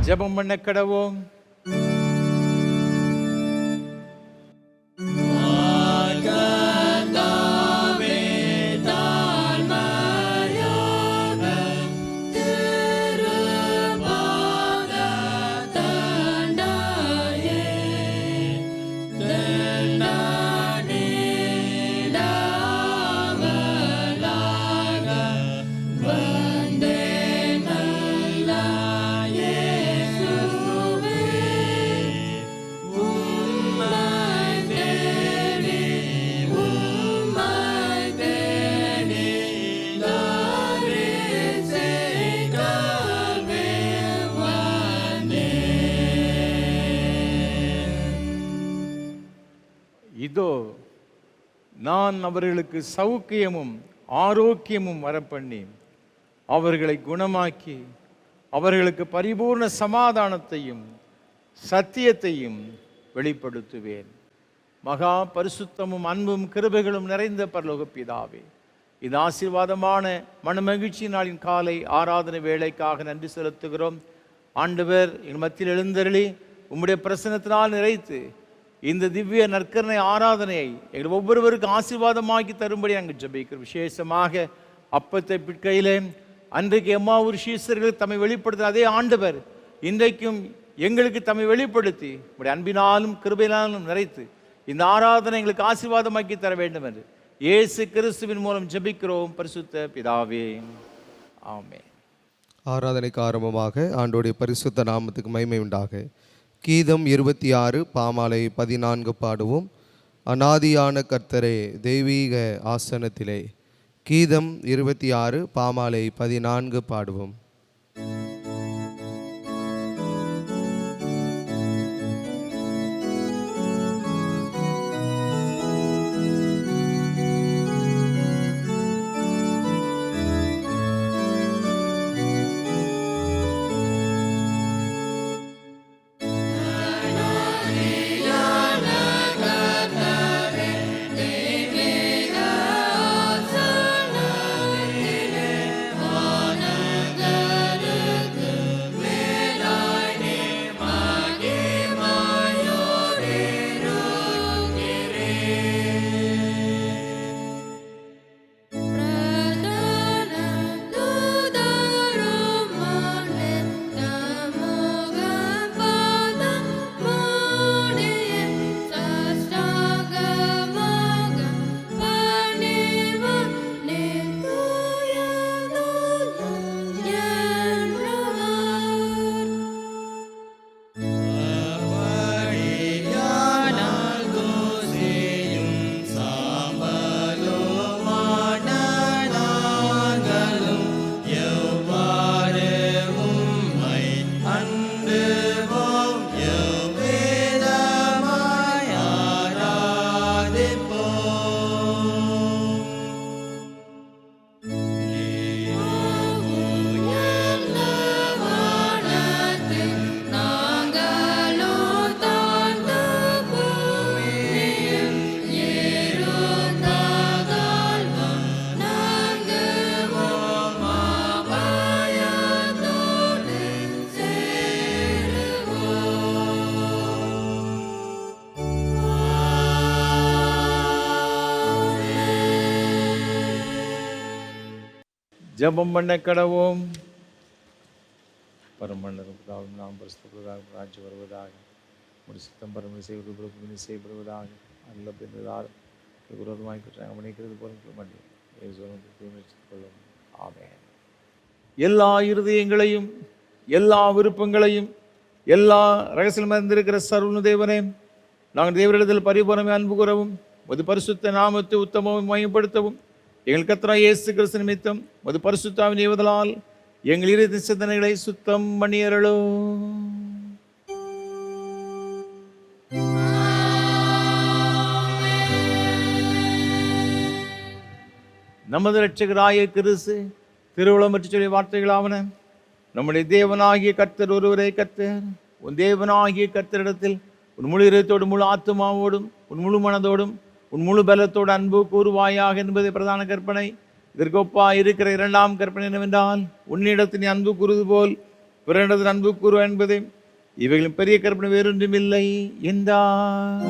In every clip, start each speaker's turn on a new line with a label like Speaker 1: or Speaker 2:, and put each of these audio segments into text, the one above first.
Speaker 1: ஜெபம் பண்ண கடவோம். இதோ நான் அவர்களுக்கு சௌக்கியமும் ஆரோக்கியமும் வரப்பண்ணி அவர்களை குணமாக்கி அவர்களுக்கு பரிபூர்ண சமாதானத்தையும் சத்தியத்தையும் வெளிப்படுத்துவேன். மகா பரிசுத்தமும் அன்பும் கிருபைகளும் நிறைந்த பரலோக பிதாவே, இது ஆசீர்வாதமான மனமகிழ்ச்சி நாளின் காலை ஆராதனை வேளைக்காக நன்றி செலுத்துகிறோம். ஆண்டவர் எங்கள் மத்தியில் எழுந்தருளி உம்முடைய பிரசன்னத்தினால் நிறைத்து இந்த திவ்ய நற்கருணை ஆராதனையை எங்கள் ஒவ்வொருவருக்கும் ஆசீர்வாதமாக்கி தரும்படி நாங்கள் ஜெபிக்கிறோம். விசேஷமாக அப்பத்தை பிற்கையிலே அன்றைக்கு எம்மாவூர் சீசர்கள் தம்மை வெளிப்படுத்த அதே ஆண்டவர் இன்றைக்கும் எங்களுக்கு தம்மை வெளிப்படுத்தி உடைய அன்பினாலும் கிருபையினாலும் நிறைத்து இந்த ஆராதனை எங்களுக்கு ஆசீர்வாதமாக்கி தர வேண்டும் என்று இயேசு கிறிஸ்துவின் மூலம் ஜெபிக்கிறோம் பரிசுத்த பிதாவே, ஆமென்.
Speaker 2: ஆராதனைக்கு ஆரம்பமாக ஆண்டோடைய பரிசுத்த நாமத்துக்கு மகிமை உண்டாக கீதம் 26 பாமாலை 14 பாடுவோம். அநாதியான கர்த்தரே தெய்வீக ஆசனத்திலே. கீதம் 26 பாமாலை 14 பாடுவோம்.
Speaker 1: ஜெபம் பண்ண கடவோம். பரமண்டலம் நாம் பரிசுத்தப்படுவதாக, ராஜ்யம் வருவதாக, ஒரு சித்தம் பரம செய்யப்படுவதாக, அல்ல பின்னதால் விரோதமாய் குற்றம் மன்னிக்கிறது போல கொள்ளும். ஆமென். எல்லா இருதயங்களையும் எல்லா விருப்பங்களையும் எல்லா ரகசியம் அறிந்திருக்கிற சர்வ தேவனே, நாங்கள் தேவரிடத்தில் பரிபூரணமே அன்பு கூறவும் ஒரு பரிசுத்த நாமத்தை உத்தமவும் மையப்படுத்தவும் எங்கள் கர்த்தராகிய இயேசு கிறிஸ்து நிமித்தம் ஒரு பரிசுத்தாவின் ஏவுதலால் எங்கள் இருதய சிந்தனைகளை சுத்தம் பண்ணியருளும். நமது இரட்சகராகிய கிறிஸ்து திருவுளம் பற்றி சொல்லிய வார்த்தைகளாவன: நம்முடைய தேவனாகிய கர்த்தர் ஒருவரே கர்த்தர். உன் தேவனாகிய கர்த்தரிடத்தில் உன் முழு இதயத்தோடும் முழு ஆத்துமாவோடும் உன் முழு மனதோடும் உன் முழு பலத்தோடு அன்பு கூறுவாயாக என்பதை பிரதான கற்பனை. இதற்கு ஒப்பா இருக்கிற இரண்டாம் கற்பனை என்னவென்றால், உன்னிடத்தில் நீ அன்பு கூறுவது போல் பிறனது அன்பு கூறு என்பது இவைகளும் பெரிய கற்பனை வேறொன்றும் இல்லை என்றார்.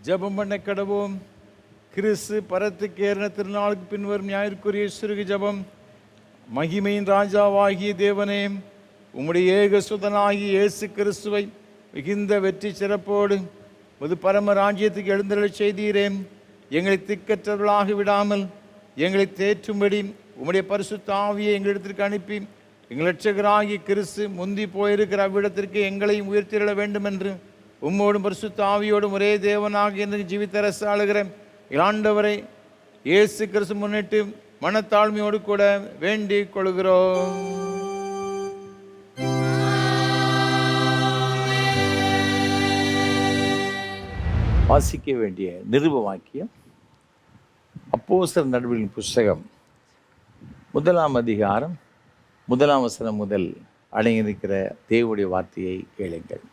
Speaker 1: ஜெபம் பண்ண கடவோம். கிறிஸ்து பரத்துக்கு ஏறின திருநாளுக்கு பின்வரும் ஞாயிற்குரிய சிறுகு ஜெபம். மகிமையின் ராஜாவாகிய தேவனே, உம்முடைய ஏகசுதனாகிய இயேசு கிறிஸ்துவை மிகுந்த வெற்றி சிறப்போடு முது பரம ராஜ்யத்துக்கு எழுந்தருளச் செய்தீரே. எங்களை திக்கற்றவர்களாக விடாமல் எங்களை தேற்றும்படி உம்முடைய பரிசுத்த ஆவியை எங்களிடத்திற்கு அனுப்பி எங்கள் இரட்சகராகிய கிறிஸ்து முந்தி போயிருக்கிற அவ்விடத்திற்கு எங்களையும் உயர்த்திட வேண்டும் என்று உம்மோடும் பரிசுத்த ஆவியோடும் ஒரே தேவனாக என்று ஜீவித்தரசு ஆளுகிற ஆண்டவரை இயேசு கிறிஸ்து முன்னிட்டு மனத்தாழ்மையோடு கூட வேண்டிக் கொள்கிறோம். வாசிக்க வேண்டிய நிருப வாக்கியம் அப்போஸ்தலர் நடவடிக்கைகளின் புஸ்தகம் 1ஆம் அதிகாரம் 1ஆம் வசனம் முதல் அடங்கியிருக்கிற தேவனுடைய வார்த்தையை கேளுங்கள்.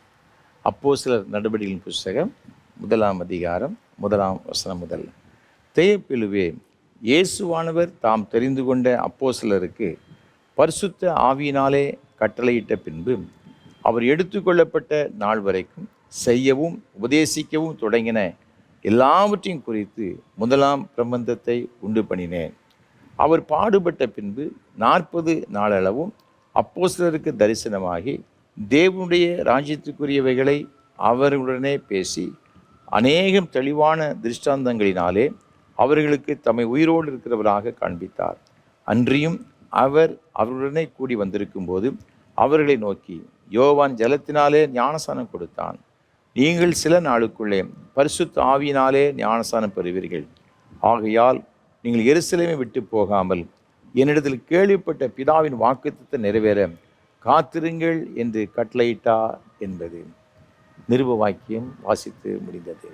Speaker 1: அப்போஸ்தலர் நடவடிக்கைகளின் புஸ்தகம் 1ஆம் அதிகாரம் 1ஆம் வசனம் முதல். தேயப்பிலுவே, இயேசுவானவர் தாம் தெரிந்து கொண்ட அப்போஸ்தலருக்கு பரிசுத்த ஆவியினாலே கட்டளையிட்ட பின்பு அவர் எடுத்துக்கொள்ளப்பட்ட நாள் வரைக்கும் செய்யவும் உபதேசிக்கவும் தொடங்கின எல்லாவற்றையும் குறித்து முதலாம் பிரபந்தத்தை உண்டு பண்ணினேன். அவர் பாடுபட்ட பின்பு 40 நாளளவும் அப்போஸ்தலருக்கு தரிசனமாகி தேவனுடைய ராஜ்யத்துக்குரியவைகளை அவர்களுடனே பேசி அநேகம் தெளிவான திருஷ்டாந்தங்களினாலே அவர்களுக்கு தம்மை உயிரோடு இருக்கிறவராக காண்பித்தார். அன்றியும் அவர் அவர்களுடனே கூடி வந்திருக்கும் போது அவர்களை நோக்கி, யோவான் ஜலத்தினாலே ஞானசானம் கொடுத்தான். நீங்கள் சில நாளுக்குள்ளே பரிசுத்த ஆவியினாலே ஞானசானம் பெறுவீர்கள். ஆகையால் நீங்கள் எருசலேமை விட்டு போகாமல் என்னிடத்தில் கேள்விப்பட்ட பிதாவின் வாக்குத்தத்தை நிறைவேற காத்திருங்கள் என்று கட்டளையிட்டார் என்பது. நிருப வாக்கியம் வாசித்து முடிந்தது.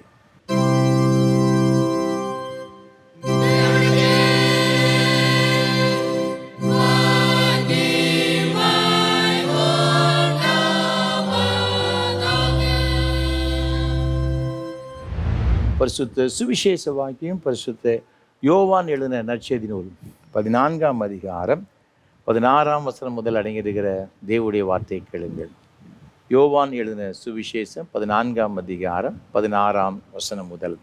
Speaker 1: பரிசுத்த சுவிசேஷ வாக்கியம் பரிசுத்த யோவான் எழுதின நற்செய்தி நூல் 14ஆம் அதிகாரம் 16ஆம் வசனம் முதல் அடங்கியிருக்கிற தேவனுடைய வார்த்தையை கேளுங்கள். யோவான் எழுதின சுவிசேஷம் 14ஆம் அதிகாரம் 16ஆம் வசனம் முதல்.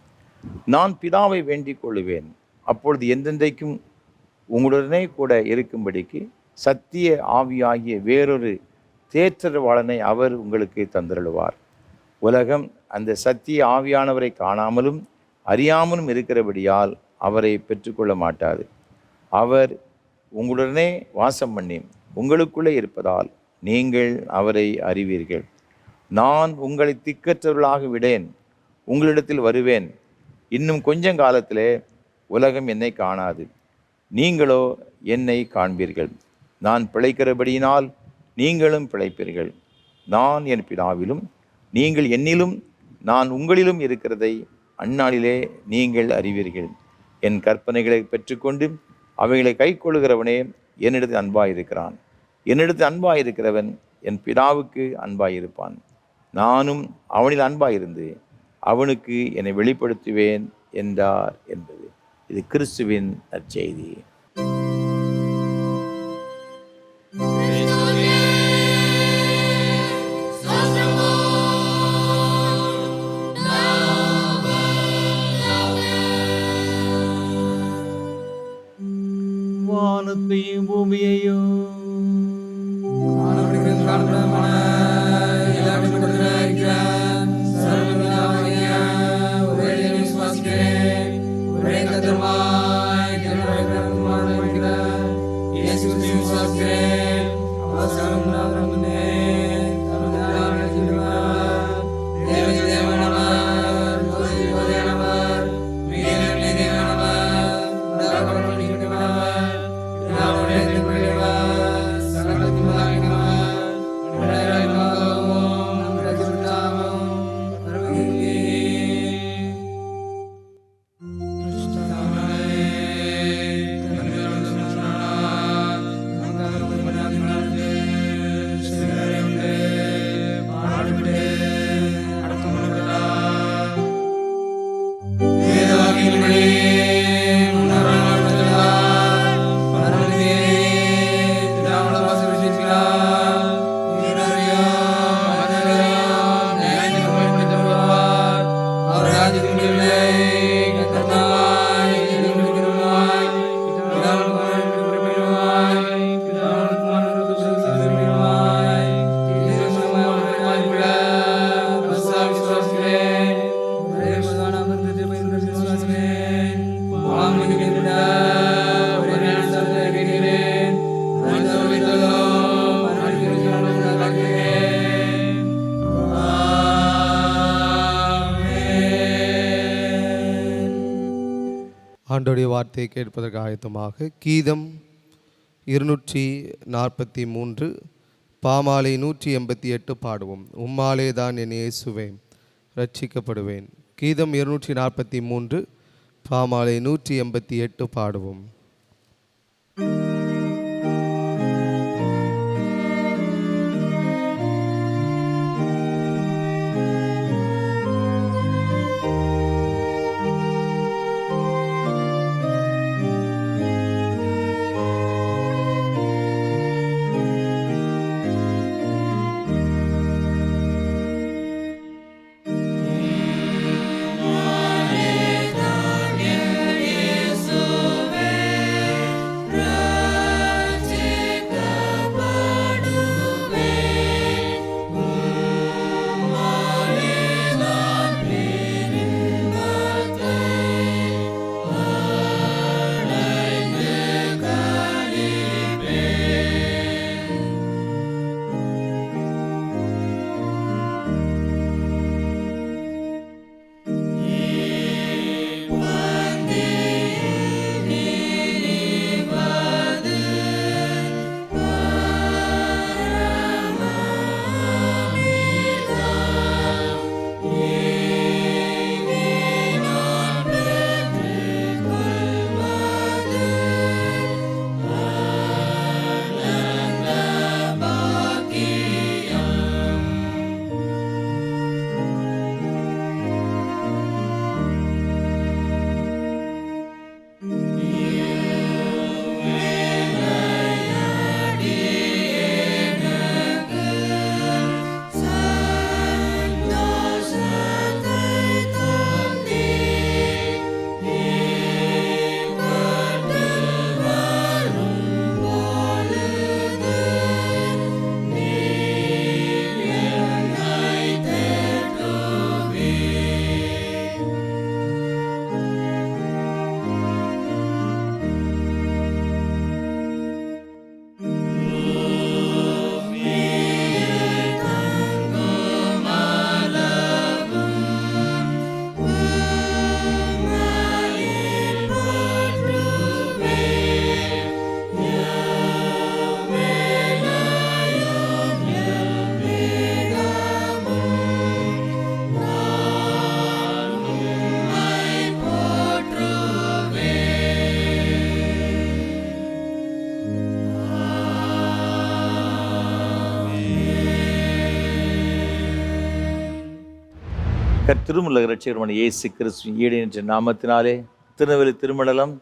Speaker 1: நான் பிதாவை வேண்டிக் கொள்ளுவேன், அப்பொழுது என்றென்றைக்கும் உங்களுடனே கூட இருக்கும்படிக்கு சத்திய ஆவியாகிய வேறொரு தேற்றரவாளனை அவர் உங்களுக்கு தந்தருளுவார். உலகம் அந்த சத்திய ஆவியானவரை காணாமலும் அறியாமலும் இருக்கிறபடியால் அவரை பெற்றுக்கொள்ள மாட்டாது. அவர் உங்களுடனே வாசம் பண்ணி உங்களுக்குள்ளே இருப்பதால் நீங்கள் அவரை அறிவீர்கள். நான் உங்களை திக்கற்றவர்களாக விடேன், உங்களிடத்தில் வருவேன். இன்னும் கொஞ்சம் காலத்திலே உலகம் என்னை காணாது, நீங்களோ என்னை காண்பீர்கள். நான் பிழைக்கிறபடியினால் நீங்களும் பிழைப்பீர்கள். நான் என் பிதாவிலும் நீங்கள் என்னிலும் நான் உங்களிலும் இருக்கிறதை அந்நாளிலே நீங்கள் அறிவீர்கள். என் கற்பனைகளை பெற்றுக்கொண்டு அவைகளை கைக்கொள்கிறவனே என்னிடத்தில் அன்பாயிருக்கிறான். என்னிடத்தில் அன்பாயிருக்கிறவன் என் பிதாவுக்கு அன்பாயிருப்பான். நானும் அவனில் அன்பாயிருந்து அவனுக்கு என்னை வெளிப்படுத்துவேன் என்றார் என்பது. இது கிறிஸ்துவின் நற்செய்தி. வானத்தையும் பூமியையும்
Speaker 2: ஆண்டோடைய வார்த்தையை கேட்பதற்கு ஆயத்தமாக கீதம் 243 பாமாலை 188 பாடுவோம். உம்மாலே தான் என் இயேசுவே ரட்சிக்கப்படுவேன். கீதம் 243 பாமாலை 188 பாடுவோம்.
Speaker 1: திருமுல்ல இரட்சகருமான இயேசு கிறிஸ்து ஈடு என்ற நாமத்தினாலே திருநெல்வேலி திருமண்டலம்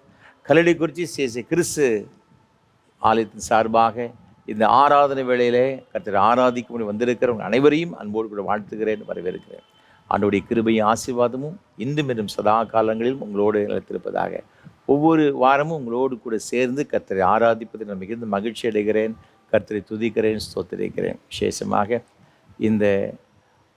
Speaker 1: கல்லடிக்குறிச்சி சேச கிறிஸ்து ஆலயத்தின் சார்பாக இந்த ஆராதனை வேளையிலே கர்த்தரை ஆராதிக்கும்படி வந்திருக்கிறவங்க அனைவரையும் அன்போடு கூட வாழ்த்துகிறேன், வரவேற்கிறேன். ஆண்டவருடைய கிருபையும் ஆசீர்வாதமும் இன்றும் இன்னும் சதா காலங்களிலும் உங்களோடு நிலைத்திருப்பதாக. ஒவ்வொரு வாரமும் உங்களோடு கூட சேர்ந்து கர்த்தரை ஆராதிப்பதில் நான் மிகுந்த மகிழ்ச்சி அடைகிறேன். கர்த்தரை துதிக்கிறேன், ஸ்தோத்திரிக்கிறேன். விசேஷமாக இந்த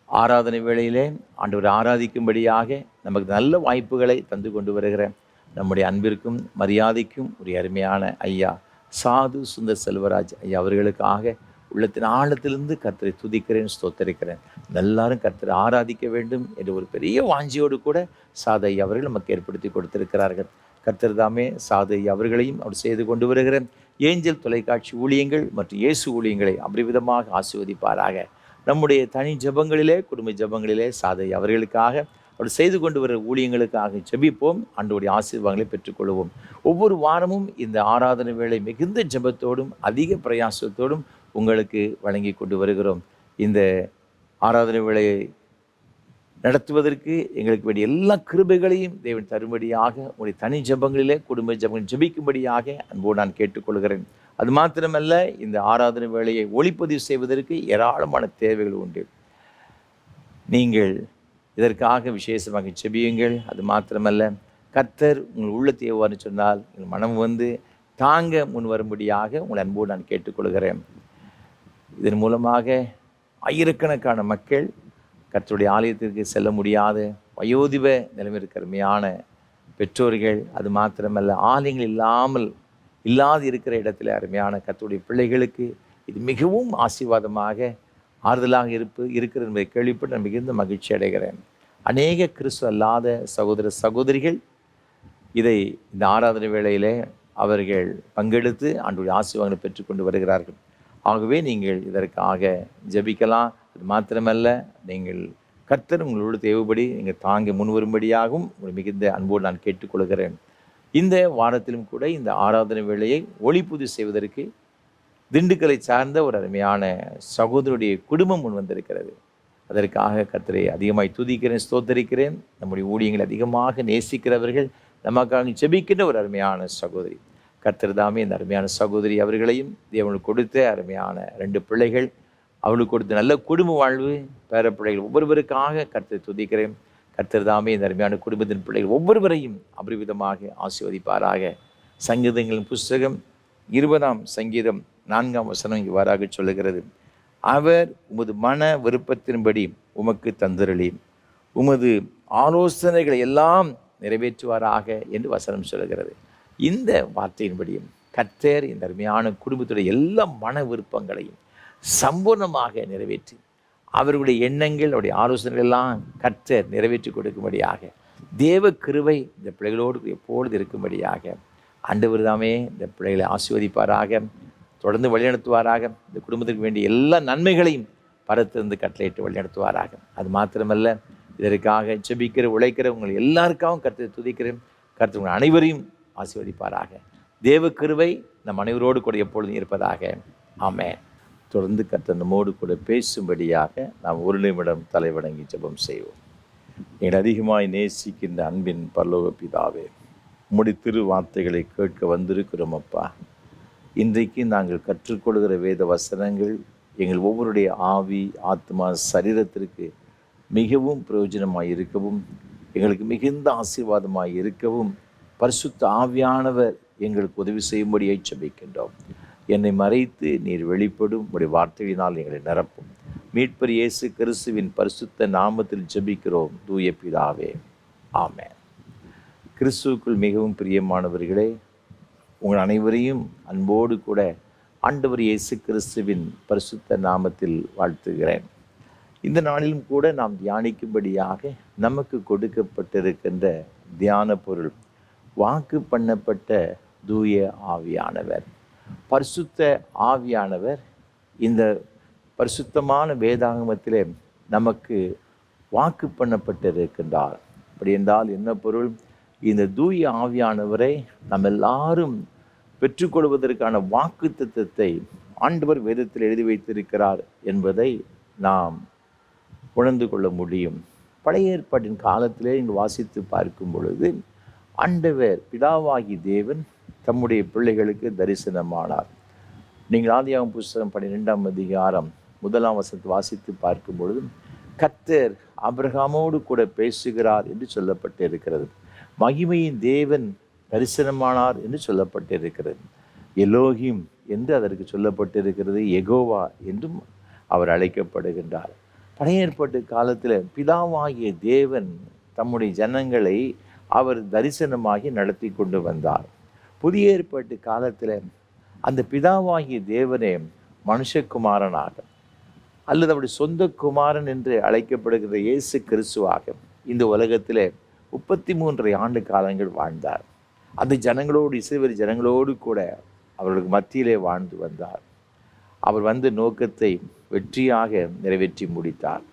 Speaker 1: ஆராதனை வேளையிலே ஆண்டவரை ஆராதிக்கும்படியாக நமக்கு நல்ல வாய்ப்புகளை தந்து கொண்டு வருகிறேன் நம்முடைய அன்பிற்கும் மரியாதைக்கும் ஒரு அருமையான ஐயா சாது சுந்தர் செல்வராஜ் ஐயா அவர்களுக்காக உள்ளத்தின் ஆழத்திலிருந்து கர்த்தரை துதிக்கிறேன், ஸ்தோத்திரிக்கிறேன். எல்லாரும் கர்த்தரை ஆராதிக்க வேண்டும் என்ற ஒரு பெரிய வாஞ்சியோடு கூட சாது ஐயா அவர்கள் நமக்கு ஏற்படுத்தி கொடுத்திருக்கிறார்கள். கர்த்தர் தாமே சாது ஐயா அவர்களையும் அவர் செய்து கொண்டு வருகிற ஏஞ்சல் தொலைக்காட்சி ஊழியங்கள் மற்றும் இயேசு ஊழியங்களை அபரிவிதமாக ஆசீர்வதிப்பாராக. நம்முடைய தனி ஜபங்களிலே, குடும்ப ஜபங்களிலே சாதை அவர்களுக்காக அவர் செய்து கொண்டு வர ஊழியங்களுக்காக ஜெபிப்போம். ஆண்டவருடைய ஆசீர்வாதங்களை பெற்றுக்கொள்வோம். ஒவ்வொரு வாரமும் இந்த ஆராதனை வேளை மிகுந்த ஜபத்தோடும் அதிக பிரயாசத்தோடும் உங்களுக்கு வழங்கி கொண்டு வருகிறோம். இந்த ஆராதனை வேளையை நடத்துவதற்கு எங்களுக்கு வேண்டிய எல்லா கிருபைகளையும் தேவன் தரும்படியாக உங்களுடைய தனி ஜபங்களிலே, குடும்ப ஜபங்கள் ஜபிக்கும்படியாக அன்போடு நான் கேட்டுக்கொள்கிறேன். அது மாத்திரமல்ல, இந்த ஆராதனை வேளையை ஒளிப்பதிவு செய்வதற்கு ஏராளமான தேவைகள் உண்டு. நீங்கள் இதற்காக விசேஷமாக ஜெபியுங்கள். அது மாத்திரமல்ல, கர்த்தர் உங்கள் உள்ளத்தை எவ்வாறு சொன்னால் எங்கள் மனம் வந்து தாங்க முன் வரும்படியாக உங்கள் அன்போடு நான் கேட்டுக்கொள்கிறேன். இதன் மூலமாக ஆயிரக்கணக்கான மக்கள் கர்த்தருடைய ஆலயத்திற்கு செல்ல முடியாத வயோதிப நிலைமை கருமையான பெற்றோர்கள், அது மாத்திரமல்ல ஆலயங்கள் இல்லாது இருக்கிற இடத்துல அருமையான கர்த்தருடைய பிள்ளைகளுக்கு இது மிகவும் ஆசீர்வாதமாக ஆறுதலாக இருக்கிறது என்பதை கேள்விப்பட்டு நான் மிகுந்த மகிழ்ச்சி அடைகிறேன். அநேக கிறிஸ்து அல்லாத சகோதர சகோதரிகள் இதை இந்த ஆராதனை வேளையிலே அவர்கள் பங்கெடுத்து ஆண்டவருடைய ஆசீர்வாதங்களை பெற்றுக்கொண்டு வருகிறார்கள். ஆகவே நீங்கள் இதற்காக ஜெபிக்கலாம். அது மாத்திரமல்ல, நீங்கள் கர்த்தர் உங்களோடு தேவைப்படி நீங்கள் தாங்க முன்வரும்படியாகவும் உங்கள் மிகுந்த அன்போடு நான் கேட்டுக்கொள்கிறேன். இந்த வாரத்திலும் கூட இந்த ஆராதனை வேளையை ஒளிப்புது செய்வதற்கு திண்டுக்கலை சார்ந்த ஒரு அருமையான சகோதரருடைய குடும்பம் முன் வந்திருக்கிறது. அதற்காக கர்த்தரை அதிகமாய் துதிக்கிறேன், ஸ்தோத்தரிக்கிறேன். நம்முடைய ஊழியங்களை அதிகமாக நேசிக்கிறவர்கள், நமக்காக ஜெபிக்கின்ற ஒரு அருமையான சகோதரி. கர்த்தர் தாமே இந்த அருமையான சகோதரி அவர்களையும் தேவனுக்கு கொடுத்த அருமையான 2 பிள்ளைகள், அவளுக்கு கொடுத்த நல்ல குடும்ப வாழ்வு, பேர பிள்ளைகள் ஒவ்வொருவருக்காக கர்த்தரை துதிக்கிறேன். கர்த்தர் தாமே இந்த அருமையான குடும்பத்தின் பிள்ளைகள் ஒவ்வொருவரையும் அபரிவிதமாக ஆசீர்வதிப்பாராக. சங்கீதங்களின் புஸ்தகம் 20ஆம் சங்கீதம் 4ஆம் வசனம் இவ்வாறாக சொல்லுகிறது: அவர் உமது மன விருப்பத்தின்படி உமக்கு தந்தருளி உமது ஆலோசனைகளை எல்லாம் நிறைவேற்றுவாராக என்று வசனம் சொல்லுகிறது. இந்த வார்த்தையின்படியும் கர்த்தர் இந்த அருமையான குடும்பத்துடைய எல்லா மன விருப்பங்களையும் சம்பூர்ணமாக நிறைவேற்றி அவர்களுடைய எண்ணங்கள், அவருடைய ஆலோசனைகள் எல்லாம் கர்த்தர் நிறைவேற்றி கொடுக்கும்படியாக தேவ கிருபை இந்த பிள்ளைகளோடு எப்பொழுது இருக்கும்படியாக ஆண்டவர் தாமே இந்த பிள்ளைகளை ஆசீர்வதிப்பாராக, தொடர்ந்து வழிநடத்துவாராக. இந்த குடும்பத்திற்கு வேண்டிய எல்லா நன்மைகளையும் பரத்திருந்து கட்டளையிட்டு வழிநடத்துவாராக. அது மாத்திரமல்ல, இதற்காக ஜெபிக்கிற உழைக்கிற உங்கள் எல்லாருக்காகவும் கர்த்தரை துதிக்கிறேன். கர்த்தர் உங்கள் அனைவரையும் ஆசீர்வதிப்பாராக. தேவ கிருபை நம் அனைவரோடு கூட எப்பொழுதும் இருப்பதாக. ஆமென். தொடர்ந்து கர்த்தர் நம்மோடு கூட பேசும்படியாக நாம் ஒரு நிமிடம் தலைவணங்கி ஜெபம் செய்வோம். எங்கள் அதிகமாய் நேசிக்கின்ற அன்பின் பரலோக பிதாவே, உம்முடைய திரு வார்த்தைகளை கேட்க வந்திருக்கிறோம் அப்பா. இன்றைக்கு நாங்கள் கற்றுக்கொள்கிற வேத வசனங்கள் எங்கள் ஒவ்வொருடைய ஆவி, ஆத்மா, சரீரத்திற்கு மிகவும் பிரயோஜனமாய் இருக்கவும், எங்களுக்கு மிகுந்த ஆசீர்வாதமாய் இருக்கவும் பரிசுத்த ஆவியானவர் எங்களுக்கு உதவி செய்யும்படியை ஜெபிக்கின்றோம். என்னை மறைத்து நீர் வெளிப்படும் உடைய வார்த்தையினால் எங்களை நிரப்பும். மீட்பர் இயேசு கிறிஸ்துவின் பரிசுத்த நாமத்தில் ஜெபிக்கிறோம் தூய பிதாவே, ஆமென். கிறிஸ்துவுக்குள் மிகவும் பிரியமானவர்களே, உங்கள் அனைவரையும் அன்போடு கூட ஆண்டவர் இயேசு கிறிஸ்துவின் பரிசுத்த நாமத்தில் வாழ்த்துகிறேன். இந்த நாளிலும் கூட நாம் தியானிக்கும்படியாக நமக்கு கொடுக்கப்பட்டிருக்கின்ற தியான பொருள் வாக்கு பண்ணப்பட்ட தூய ஆவியானவர். பரிசுத்த ஆவியானவர் இந்த பரிசுத்தமான வேதாகமத்திலே நமக்கு வாக்கு பண்ணப்பட்டிருக்கின்றார். அப்படி என்றால் என்ன பொருள்? இந்த தூய ஆவியானவரை நம்ம எல்லாரும் பெற்றுக்கொள்வதற்கான வாக்கு தத்தத்தை ஆண்டவர் வேதத்தில் எழுதி வைத்திருக்கிறார் என்பதை நாம் உணர்ந்து கொள்ள முடியும். பழைய ஏற்பாட்டின் காலத்திலே இங்கு வாசித்து பார்க்கும் பொழுது ஆண்டவர் பிதாவாகி தேவன் தம்முடைய பிள்ளைகளுக்கு தரிசனமானார். நீங்கள் ஆதியாகமம் புஸ்தகம் 12ஆம் அதிகாரம் 1ஆம் வசனத்தை வாசித்து பார்க்கும் பொழுது கர்த்தர் ஆபிரகாமோடு கூட பேசுகிறார் என்று சொல்லப்பட்டிருக்கிறது. மகிமையின் தேவன் தரிசனமானார் என்று சொல்லப்பட்டிருக்கிறது. எலோகிம் என்று அதற்கு சொல்லப்பட்டிருக்கிறது. யெகோவா என்றும் அவர் அழைக்கப்படுகின்றார். பழைய ஏற்பாட்டு காலத்தில் பிதாவாகிய தேவன் தம்முடைய ஜனங்களை அவர் தரிசனமாகி நடத்தி கொண்டு வந்தார். புதிய ஏற்பாட்டு காலத்தில் அந்த பிதாவாகிய தேவனே மனுஷகுமாரனாக அல்லது அவருடைய சொந்த குமாரன் என்று அழைக்கப்படுகிற இயேசு கிறிஸ்துவாக இந்த உலகத்தில் 33 ஆண்டு காலங்கள் வாழ்ந்தார். அந்த ஜனங்களோடு, இஸ்ரவேல் ஜனங்களோடு கூட அவர்களுக்கு மத்தியிலே வாழ்ந்து வந்தார். அவர் வந்த நோக்கத்தை வெற்றியாக நிறைவேற்றி முடித்தார்.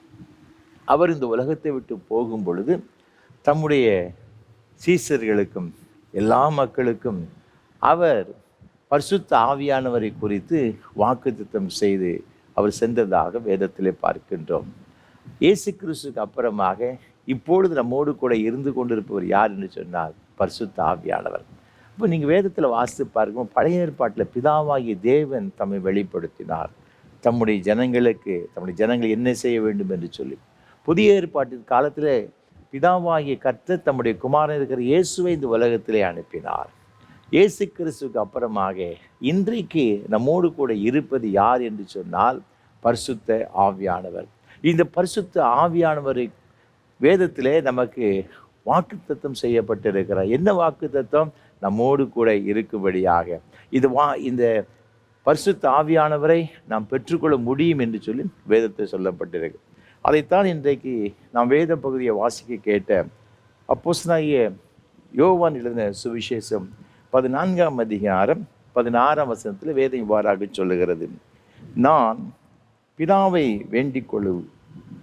Speaker 1: அவர் இந்த உலகத்தை விட்டு போகும் பொழுது தம்முடைய சீசர்களுக்கும் எல்லா மக்களுக்கும் அவர் பரிசுத்த ஆவியானவரை குறித்து வாக்குத்தத்தம் செய்து அவர் சென்றதாக வேதத்திலே பார்க்கின்றோம். இயேசு கிறிஸ்துக்கு அப்புறமாக இப்பொழுது நம்மோடு கூட இருந்து கொண்டிருப்பவர் யார் என்று சொன்னால் பரிசுத்த ஆவியானவர். இப்போ நீங்கள் வேதத்தில் வாசித்து பார்க்கும் பழைய ஏற்பாட்டில் பிதாவாகிய தேவன் தம்மை வெளிப்படுத்தினார் தம்முடைய ஜனங்கள் என்ன செய்ய வேண்டும் என்று சொல்லி. புதிய ஏற்பாட்டின் காலத்தில் பிதாவாகிய கர்த்தர் தம்முடைய குமாரன் இருக்கிற இயேசுவை இந்த உலகத்திலே அனுப்பினார். இயேசு கிறிஸ்துவுக்கு அப்புறமாக இன்றைக்கு நம்மோடு கூட இருப்பது யார் என்று சொன்னால் பரிசுத்த ஆவியானவர். இந்த பரிசுத்த ஆவியானவரை வேதத்திலே நமக்கு வாக்குத்தத்தம் செய்யப்பட்டிருக்கிறார். என்ன வாக்குத்தத்தம்? நம்மோடு கூட இருக்கும்படியாக இந்த பரிசுத்த ஆவியானவரை நாம் பெற்றுக்கொள்ள முடியும் என்று சொல்லி வேதத்தில் சொல்லப்பட்டிருக்கு. அதைத்தான் இன்றைக்கு நாம் வேத பகுதியை வாசிக்க கேட்ட அப்போஸ்தலனாகிய யோவான் எழுதின சுவிசேஷம் 14ஆம் அதிகாரம் 16ஆம் வசனத்தில் வேதம் இவ்வாறாக சொல்லுகிறது, நான் பிதாவை வேண்டிக்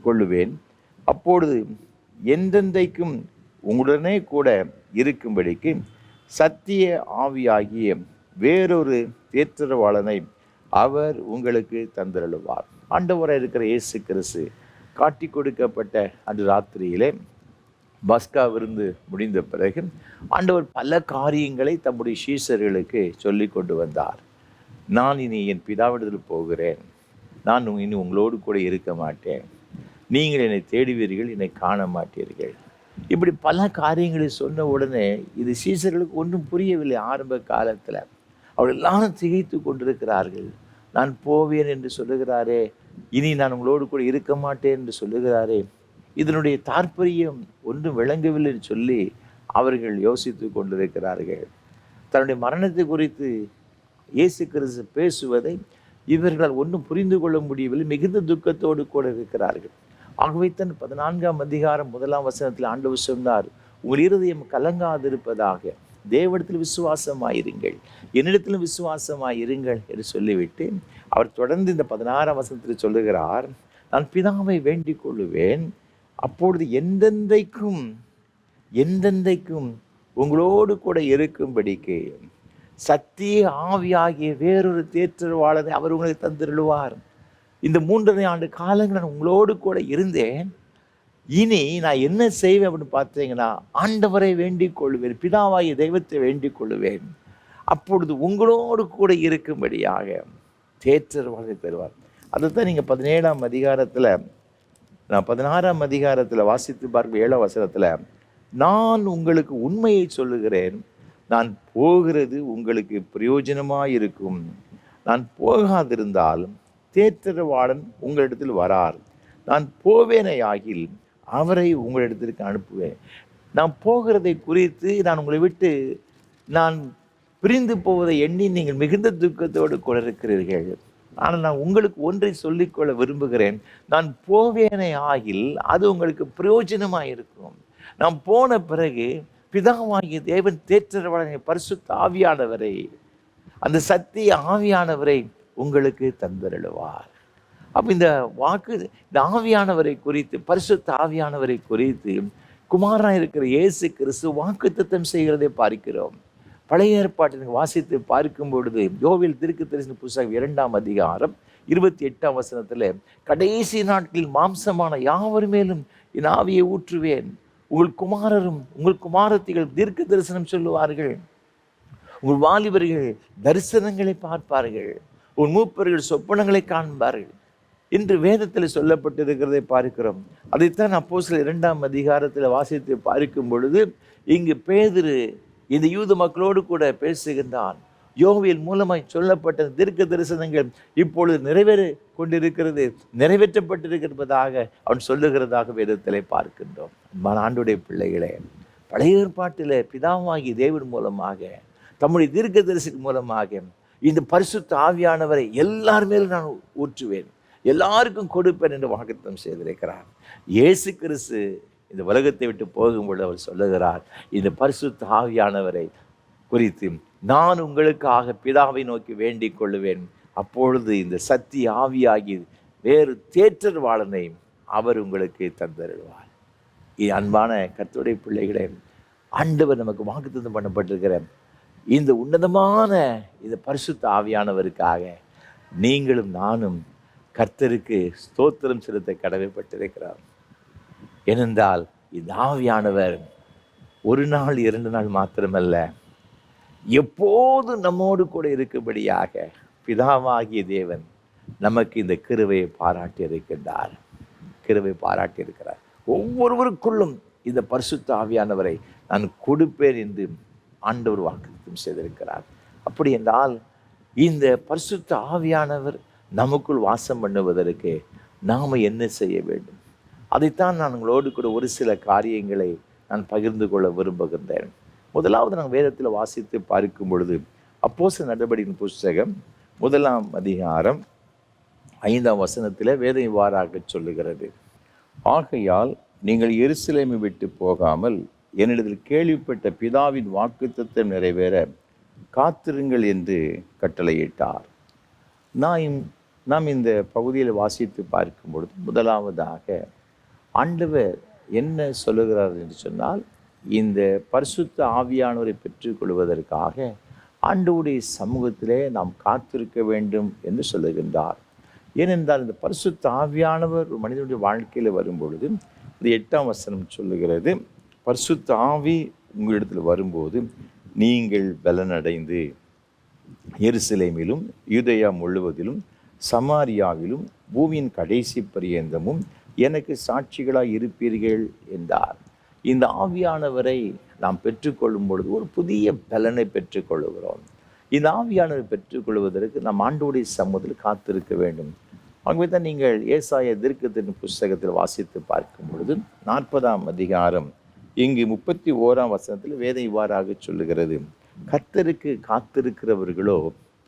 Speaker 1: கொள்ளுவேன், அப்பொழுது என்றென்றைக்கும் உங்களுடனே கூட இருக்கும்படிக்கு சத்திய ஆவியாகிய வேறொரு தேற்றரவாளனை அவர் உங்களுக்கு தந்தருளுவார். ஆண்டவராக இருக்கிற இயேசு கிறிஸ்து காட்டி கொடுக்கப்பட்ட அன்று ராத்திரியிலே பஸ்கா விருந்து முடிந்த பிறகு ஆண்டவர் பல காரியங்களை தம்முடைய சீஷர்களுக்கு சொல்லி கொண்டு வந்தார். நான் இனி என் பிதாவிடத்தில் போகிறேன், நான் இனி உங்களோடு கூட இருக்க மாட்டேன், நீங்கள் என்னை தேடுவீர்கள், என்னை காண மாட்டீர்கள். இப்படி பல காரியங்களை சொன்ன உடனே இது சீஷர்களுக்கு ஒன்றும் புரியவில்லை. ஆரம்ப காலத்தில் அவர்கள் எல்லாரும் திகைத்து கொண்டிருக்கிறார்கள். நான் போவேன் என்று சொல்லுகிறாரே, இனி நான் உங்களோடு கூட இருக்க மாட்டேன் என்று சொல்லுகிறாரே, இதனுடைய தாற்பயம் ஒன்றும் விளங்கவில்லை என்று சொல்லி அவர்கள் யோசித்து கொண்டிருக்கிறார்கள். தன்னுடைய மரணத்தை குறித்து இயேசு கிறிஸ்து பேசுவதை இவர்களால் ஒன்றும் புரிந்து கொள்ள முடியவில்லை. மிகுந்த துக்கத்தோடு கூட இருக்கிறார்கள். ஆகவே தன் 14ஆம் அதிகாரம் 1ஆம் வசனத்தில் ஆண்டவர் சொன்னார், உங்கள் இருதயம் கலங்காதிருப்பதாக, தேவனிடத்தில் விசுவாசமாயிருங்கள், என்னிடத்திலும் விசுவாசமாயிருங்கள் என்று சொல்லிவிட்டு அவர் தொடர்ந்து இந்த 16ஆம் வசனத்தில் சொல்லுகிறார், நான் பிதாவை வேண்டிக் கொள்ளுவேன், அப்பொழுது எந்தெந்தைக்கும் உங்களோடு கூட இருக்கும்படிக்கு சத்திய ஆவியாகிய வேறொரு தேற்றரவாளனை அவர் உங்களுக்கு தந்திருவார். இந்த 3.5 ஆண்டு காலங்கள் நான் உங்களோடு கூட இருந்தேன். இனி நான் என்ன செய்வேன் அப்படின்னு பார்த்தீங்கன்னா, ஆண்டவரை வேண்டிக் கொள்வேன், பிதாவாகிய தெய்வத்தை வேண்டிக் கொள்வேன், அப்பொழுது உங்களோடு கூட இருக்கும்படியாக தேற்றரவாளனை தருவார். அதைத்தான் நீங்கள் 17ஆம் அதிகாரத்தில், நான் 16ஆம் அதிகாரத்தில் வாசித்து பார்க்க 7ஆம் வசனத்தில், நான் உங்களுக்கு உண்மையை சொல்லுகிறேன், நான் போகிறது உங்களுக்கு பிரயோஜனமாக இருக்கும், நான் போகாதிருந்தாலும் தேற்றரவாளன் உங்களிடத்தில் வரார், நான் போவேனையாகில் அவரை உங்களிடத்திற்கு அனுப்புவேன். நான் போகிறதை குறித்து நான் உங்களை விட்டு நான் பிரிந்து போவதை எண்ணி நீங்கள் மிகுந்த துக்கத்தோடு கூட இருக்கிறீர்கள். ஆனால் நான் உங்களுக்கு ஒன்றை சொல்லிக்கொள்ள விரும்புகிறேன், நான் போவேனே ஆகில் அது உங்களுக்கு பிரயோஜனமாக இருக்கும். நான் போன பிறகு பிதாவாகிய தேவன் தேற்றரவாளனை பரிசுத்த ஆவியானவரை, அந்த சத்திய ஆவியானவரை உங்களுக்கு தந்தருளுவார். அப்போ இந்த வாக்கு, இந்த ஆவியானவரை குறித்து, பரிசுத்த ஆவியானவரை குறித்து குமாரனாக இருக்கிற இயேசு கிறிஸ்து வாக்குத்தத்தம் செய்கிறதை பார்க்கிறோம். பழைய ஏற்பாட்டில் வாசித்து பார்க்கும் பொழுது யோவேல் தீர்க்கதரிசன புத்தகம் 2ஆம் அதிகாரம் 28ஆம் வசனத்தில், கடைசி நாட்களில் மாம்சமான யாவர் மேலும் என் ஆவியை ஊற்றுவேன், உங்கள் குமாரரும் உங்கள் குமாரத்திகள் தீர்க்க தரிசனம் சொல்லுவார்கள், உங்கள் வாலிபர்கள் தரிசனங்களை பார்ப்பார்கள், உன் மூப்பர்கள் சொப்பனங்களை காண்பார்கள் என்று வேதத்தில் சொல்லப்பட்டிருக்கிறதை பார்க்கிறோம். அதைத்தான் அப்போஸ்தலர் 2ஆம் அதிகாரத்தில் வாசித்து பார்க்கும் பொழுது இங்கு பேதுரு இந்த யூத மக்களோடு கூட பேசுகின்றான். யோவேல் மூலமாய் சொல்லப்பட்ட தீர்க்க தரிசனங்கள் இப்பொழுது நிறைவேற கொண்டிருக்கிறது, நிறைவேற்றப்பட்டிருக்கிறதாக அவன் சொல்லுகிறதாக வேதத்திலே பார்க்கின்றோம். ஆண்டுடைய பிள்ளைகளே, பழைய ஏற்பாட்டில் பிதாவாகிய தேவன் மூலமாக, தம்முடைய தீர்க்க தரிசனம் மூலமாக இந்த பரிசுத்த ஆவியானவரை எல்லார் மேலும் நான் ஊற்றுவேன், எல்லாருக்கும் கொடுப்பேன் என்று வாக்குத்தத்தம் செய்திருக்கிறார். இயேசு கிறிஸ்து இந்த உலகத்தை விட்டு போகும்போது அவர் சொல்லுகிறார், இந்த பரிசுத்த ஆவியானவரை குறித்து நான் உங்களுக்காக பிதாவை நோக்கி வேண்டிக் கொள்ளுவேன், அப்பொழுது இந்த சத்திய ஆவியாகி வேறு தேற்றரவாளனை அவர் உங்களுக்கு தந்தருவார். அன்பான கர்த்தருடைய பிள்ளைகளே, ஆண்டவர் நமக்கு வாக்குத்தத்தம் பண்ணப்பட்டிருக்கிற இந்த உன்னதமான இந்த பரிசுத்த ஆவியானவருக்காக நீங்களும் நானும் கர்த்தருக்கு ஸ்தோத்திரம் செலுத்த கடமைப்பட்டிருக்கிறார். ஏனென்றால் இந்த ஆவியானவர் ஒரு நாள் 2 நாள் மாத்திரமல்ல, எப்போதும் நம்மோடு கூட இருக்கும்படியாக பிதாவாகிய தேவன் நமக்கு இந்த கிருபையை பாராட்டி இருக்கின்றார். ஒவ்வொருவருக்குள்ளும் இந்த பரிசுத்த ஆவியானவரை நான் கொடுப்பேன் என்று ஆண்டவர் வாக்குத்தத்தம் செய்திருக்கிறார். அப்படி என்றால் இந்த பரிசுத்த ஆவியானவர் நமக்குள் வாசம் பண்ணுவதற்கு நாம் என்ன செய்ய வேண்டும்? அதைத்தான் நான் உங்களோடு கூட ஒரு சில காரியங்களை நான் பகிர்ந்து கொள்ள விரும்புகின்றேன். முதலாவது நாங்கள் வேதத்தில் வாசித்து பார்க்கும் பொழுது அப்போஸ்தலர் நடபடிகளின் புஸ்தகம் 1ஆம் அதிகாரம் 5ஆம் வசனத்தில் வேதம் இவ்வாறாக சொல்லுகிறது, ஆகையால் நீங்கள் எருசலேமை விட்டு போகாமல் என்னிடத்தில் கேள்விப்பட்ட பிதாவின் வாக்குத்தத்தம் நிறைவேற காத்திருங்கள் என்று கட்டளையிட்டார். நாம் இந்த பகுதியில் வாசித்து பார்க்கும் பொழுது முதலாவதாக ஆண்டவர் என்ன சொல்லுகிறார் என்று சொன்னால், இந்த பரிசுத்த ஆவியானவரை பெற்றுக்கொள்வதற்காக ஆண்டவருடைய சமூகத்திலே நாம் காத்திருக்க வேண்டும் என்று சொல்லுகின்றார். ஏனென்றால் இந்த பரிசுத்த ஆவியானவர் ஒரு மனிதனுடைய வாழ்க்கையில் வரும்பொழுது, இந்த 8ஆம் வசனம் சொல்லுகிறது, பரிசுத்த ஆவி உங்களிடத்தில் வரும்போது நீங்கள் பலனடைந்து எருசலேமிலும் யூதேயா முழுவதிலும் சமாரியாவிலும் பூமியின் கடைசி பரியந்தமும் எனக்கு சாட்சிகளாய் இருப்பீர்கள் என்றார். இந்த ஆவியானவரை நாம் பெற்றுக்கொள்ளும் பொழுது ஒரு புதிய பலனை பெற்றுக்கொள்ளுகிறோம். இந்த ஆவியானவரை பெற்றுக்கொள்வதற்கு நாம் ஆண்டவருடைய சமூகத்தில் காத்திருக்க வேண்டும். ஆகவே தான் நீங்கள் ஏசாயா தீர்க்கதரிசியின் புஸ்தகத்தில் வாசித்து பார்க்கும் பொழுது 40ஆம் அதிகாரம் இங்கு 31ஆம் வசனத்தில் வேதம் இவ்வாறாக சொல்லுகிறது, கர்த்தருக்கு காத்திருக்கிறவர்களோ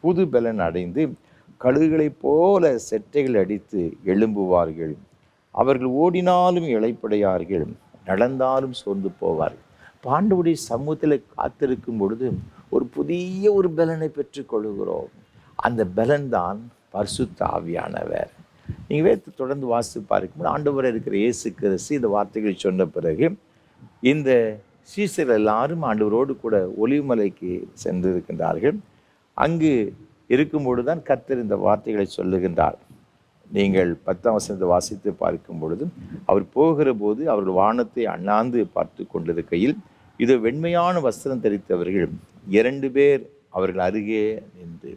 Speaker 1: புது பலன் அடைந்து கழுகுகளைப் போல செட்டைகள் அடித்து எழும்புவார்கள். அவர்கள் ஓடினாலும் இளைப்படையார்கள், நடந்தாலும் சோர்ந்து போவார்கள். ஆண்டவருடைய சமூகத்தில் காத்திருக்கும் பொழுது ஒரு புதிய ஒரு பலனை பெற்றுக்கொள்கிறோம். அந்த பலன் தான் பரிசுத்த ஆவியானவர். நீங்கள் வேறு தொடர்ந்து வாசித்து பார்க்கும்போது ஆண்டவர் இருக்கிற இயேசு கிறிஸ்து இந்த வார்த்தைகளை சொன்ன பிறகு இந்த சீசர்கள் எல்லாரும் ஆண்டவரோடு கூட ஒலிவமலைக்கு சென்றிருக்கின்றார்கள். அங்கு இருக்கும்பொழுது தான் கர்த்தர் இந்த வார்த்தைகளை சொல்லுகின்றார். நீங்கள் 10ஆம் வசனத்தை வாசித்து பார்க்கும் பொழுது, அவர் போகிற போது அவர்கள் வானத்தை அண்ணாந்து பார்த்து கொண்டிருக்கையில் இது வெண்மையான வஸ்திரம் தரித்தவர்கள் 2 பேர் அவர்கள் அருகே நின்று,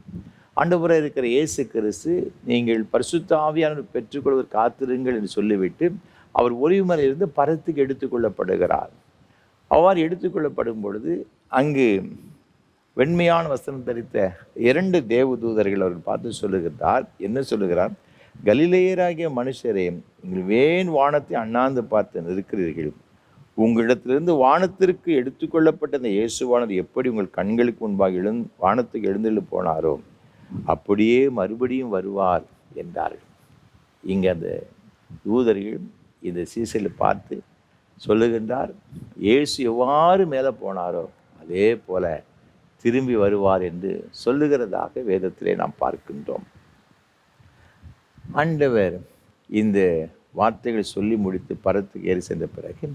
Speaker 1: ஆண்டவராக இருக்கிற இயேசு கிறிஸ்து நீங்கள் பரிசுத்த ஆவியானவரை பெற்றுக்கொள்வதற்கு காத்திருங்கள் என்று சொல்லிவிட்டு அவர் ஒலிவமலையிலிருந்து பரத்துக்கு எடுத்துக்கொள்ளப்படுகிறார். அவ்வாறு எடுத்துக்கொள்ளப்படும் பொழுது அங்கு வெண்மையான வஸ்திரம் தரித்த 2 தேவதூதர்கள் அவர்கள் பார்த்து சொல்லுகிறார். என்ன சொல்லுகிறார்? கலிலேயராகிய மனுஷரே, நீங்கள் வேன் வானத்தை அண்ணாந்து பார்த்து நிற்கிறீர்கள். உங்களிடத்திலிருந்து வானத்திற்கு எடுத்துக்கொள்ளப்பட்ட அந்த இயேசுவானது எப்படி உங்கள் கண்களுக்கு முன்பாக வானத்துக்கு எழுந்தெழு போனாரோ அப்படியே மறுபடியும் வருவார் என்றார்கள். இங்கே அந்த தூதர்கள் இந்த சீசையில் பார்த்து சொல்லுகின்றார், இயேசு எவ்வாறு மேலே போனாரோ அதே போல திரும்பி வருவார் என்று சொல்லுகிறதாக வேதத்திலே நாம் பார்க்கின்றோம். ஆண்டவர் இந்த வார்த்தைகளை சொல்லி முடித்து பரத்துக்கு ஏறி சென்ற பிறகு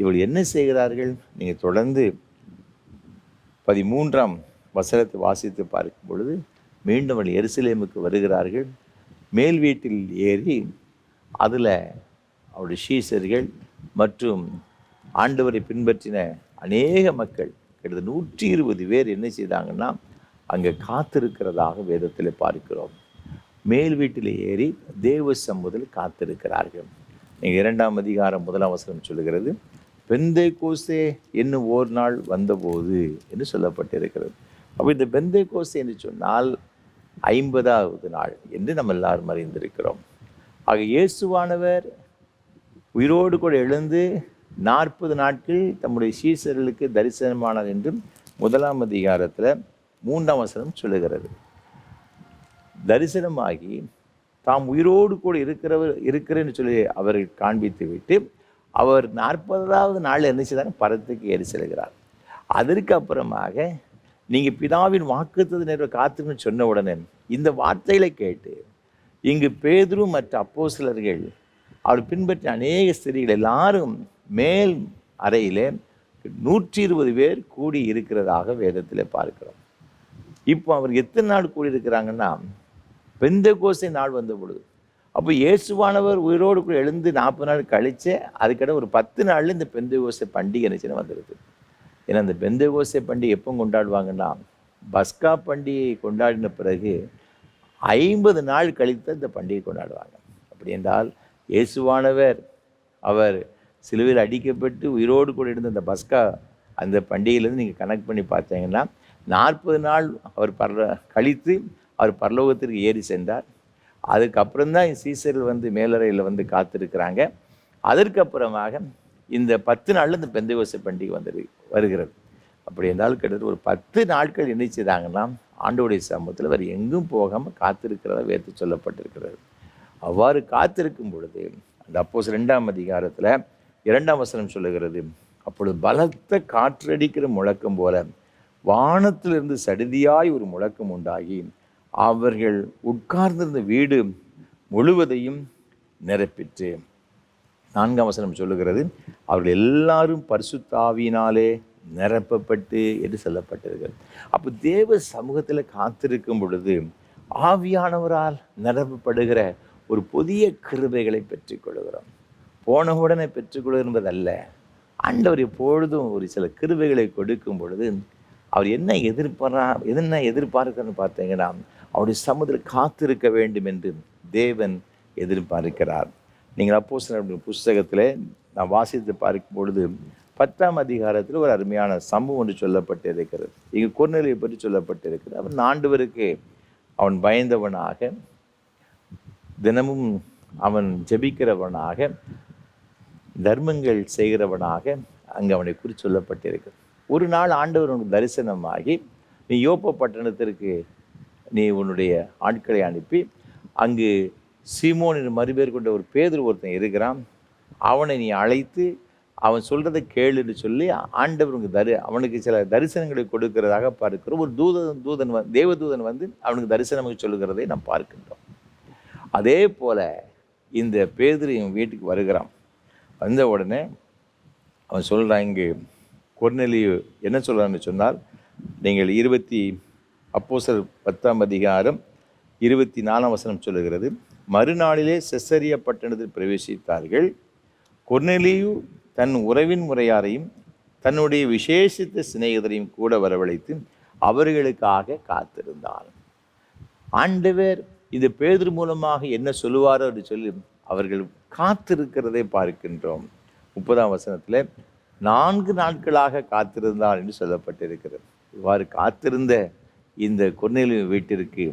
Speaker 1: இவர்கள் என்ன செய்கிறார்கள்? நீங்கள் தொடர்ந்து 13ஆம் வசனத்தை வாசித்து பார்க்கும் பொழுது மீண்டும் அவர்கள் எருசலேமுக்கு வருகிறார்கள். மேல் வீட்டில் ஏறி அதில் அவருடைய சீசர்கள் மற்றும் ஆண்டவரை பின்பற்றின அநேக மக்கள் கிட்டத்தட்ட 120 பேர் என்ன செய்தாங்கன்னா அங்கே காத்திருக்கிறதாக வேதத்தில் பார்க்கிறோம். மேல் வீட்டில் ஏறி தேவ சமூகத்தில் காத்திருக்கிறார்கள். நீங்கள் 2ஆம் அதிகாரம் 1ஆம் வசனம் சொல்லுகிறது, பெந்தேகோஸ்தே என்னும் ஓர் நாள் வந்தபோது என்று சொல்லப்பட்டிருக்கிறது. அப்போ இந்த பெந்தேகோஸ்தே என்று சொன்னால் 50வது நாள் என்று நம்ம எல்லாரும் அறிந்திருக்கிறோம். ஆக இயேசுவானவர் உயிரோடு கூட எழுந்து 40 நாட்கள் தம்முடைய சீசர்களுக்கு தரிசனமானார் என்றும் 1ஆம் அதிகாரத்தில் 3ஆம் வசனம் சொல்லுகிறது. தரிசனமாகி தாம் உயிரோடு கூட இருக்கிறேன்னு சொல்லி அவர்கள் காண்பித்து விட்டு அவர் 40வது நாள் என்ன செய்தார்? பரத்துக்கு ஏறி செல்கிறார். அதற்கு அப்புறமாக நீங்கள் பிதாவின் வாக்குத்தத்தத்தை நிறைவேற காத்திருன்னு சொன்ன உடனே இந்த வார்த்தைகளை கேட்டு இங்கு பேதுரு மற்ற அப்போஸ்தலர்கள் அவர் பின்பற்றிய அநேக ஸ்திரீகள் எல்லாரும் மேல் அறையிலே 120 பேர் கூடி இருக்கிறதாக வேதத்தில் பார்க்கிறோம். இப்போ அவர் எத்தனை நாள் கூடி இருக்கிறாங்கன்னா பெந்தேகோஸ்தே நாள் வந்த பொழுது, அப்போ இயேசுவானவர் உயிரோடு கூட எழுந்து 40 நாள் கழித்து அதுக்கிட்ட ஒரு 10 நாளில் இந்த பெந்தேகோஸ்தே பண்டிகை நிச்சயம் வந்துடுது. ஏன்னா இந்த பெந்தேகோஸ்தே பண்டிகை எப்போ கொண்டாடுவாங்கன்னா பஸ்கா பண்டிகை கொண்டாடின பிறகு 50 நாள் கழித்து இந்த பண்டிகை கொண்டாடுவாங்க. அப்படி என்றால் இயேசுவானவர் அவர் சிலுவையில் அடிக்கப்பட்டு உயிரோடு கூட இருந்த அந்த பஸ்கா அந்த பண்டிகையிலேருந்து நீங்கள் கனெக்ட் பண்ணி பார்த்தீங்கன்னா 40 நாள் அவர் கழித்து அவர் பரலோகத்திற்கு ஏறி சென்றார். அதுக்கப்புறம்தான் சீசர்கள் வந்து மேலறையில் வந்து காத்திருக்கிறாங்க. அதற்கப்புறமாக இந்த 10 நாளில் இந்த பெந்தேகோஸ்தே பண்டிகை வருகிறது. அப்படி என்றால் கிட்டத்தட்ட ஒரு 10 நாட்கள் என்ன செய்தாங்கன்னா ஆண்டவருடைய சமூகத்தில் வேறு எங்கும் போகாமல் காத்திருக்கிறதா வேற்று சொல்லப்பட்டிருக்கிறது. அவ்வாறு காத்திருக்கும் பொழுது அந்த அப்போஸ்தலர் 2ஆம் அதிகாரத்தில் 2ஆம் வசனம் சொல்லுகிறது, அப்பொழுது பலத்த காற்றடிக்கிற முழக்கம் போல வானத்திலிருந்து சடிதியாய் ஒரு முழக்கம் உண்டாகி அவர்கள் உட்கார்ந்திருந்த வீடு முழுவதையும் நிரப்பிற்று. 4ஆம் வசனம் சொல்லுகிறது, அவர்கள் எல்லாரும் பரிசுத்த ஆவியினாலே நிரப்பப்பட்டு என்று சொல்லப்பட்டிருக்கிறது. அப்போ தேவ சமூகத்தில் காத்திருக்கும் பொழுது ஆவியானவரால் நிரப்பப்படுகிற ஒரு புதிய கிருபைகளை பெற்றுக்கொள்கிறோம். போன உடனே பெற்றுக்கொள்வது என்பதல்ல. ஆண்டவர் எப்பொழுதும் ஒரு சில கிருபைகளை கொடுக்கும் பொழுது அவர் என்ன எதிர்பார்க்கிறான்னு பார்த்தீங்கன்னா, அவருடைய சமூகத்தில் காத்திருக்க வேண்டும் என்று தேவன் எதிர்பார்க்கிறார். நீங்கள் அப்போஸ்தலர் புஸ்தகத்தில் நான் வாசித்து பார்க்கும் பொழுது 10ஆம் அதிகாரத்தில் ஒரு அருமையான சம்பவம் ஒன்று சொல்லப்பட்டு இருக்கிறது. இங்கே கொர்நேலியை பற்றி சொல்லப்பட்டிருக்கிறது. அவன் ஆண்டவருக்கு அவன் பயந்தவனாக, தினமும் அவன் ஜெபிக்கிறவனாக, தர்மங்கள் செய்கிறவனாக அங்கே அவனை குறித்து சொல்லப்பட்டிருக்கிறது. ஒரு நாள் ஆண்டவர் உனக்கு தரிசனமாகி, நீ யோப்பா பட்டணத்திற்கு நீ உன்னுடைய ஆட்களை அனுப்பி அங்கு சீமோனின் மறுபேர் கொண்ட ஒரு பேதுரு ஒருத்தன் இருக்கிறான், அவனை நீ அழைத்து அவன் சொல்கிறத கேளுன்னு சொல்லி ஆண்டவர் அவனுக்கு சில தரிசனங்களை கொடுக்கிறதாக பார்க்கிறோம். ஒரு தேவதூதன் வந்து அவனுக்கு தரிசனமாக சொல்லுகிறதை நாம் பார்க்கின்றோம். அதே போல் இந்த பேதுரு இவன் வீட்டுக்கு வருகிறான். வந்த உடனே அவன் சொல்கிறான், இங்கே கொர்நேலியு என்ன சொல்கிறான்னு சொன்னால், நீங்கள் அப்போஸ்தலர் 10ஆம் அதிகாரம் 24ஆம் வசனம் சொல்லுகிறது, மறுநாளிலே செசரியா பட்டணத்தில் பிரவேசித்தார்கள். கொர்நேலியு தன் உறவின் முறையாரையும் தன்னுடைய விசேஷித்த சிநேகிதரையும் கூட வரவழைத்து அவர்களுக்காக காத்திருந்தான். ஆண்டவர் இது பேதுரு மூலமாக என்ன சொல்லுவாரோ என்று சொல்லி அவர்கள் காத்திருக்கிறதை பார்க்கின்றோம். 30ஆம் வசனத்தில் 4 நாட்களாக காத்திருந்தான் என்று சொல்லப்பட்டிருக்கிறது. இவ்வாறு காத்திருந்த இந்த கொர்நேலியு வீட்டிற்கு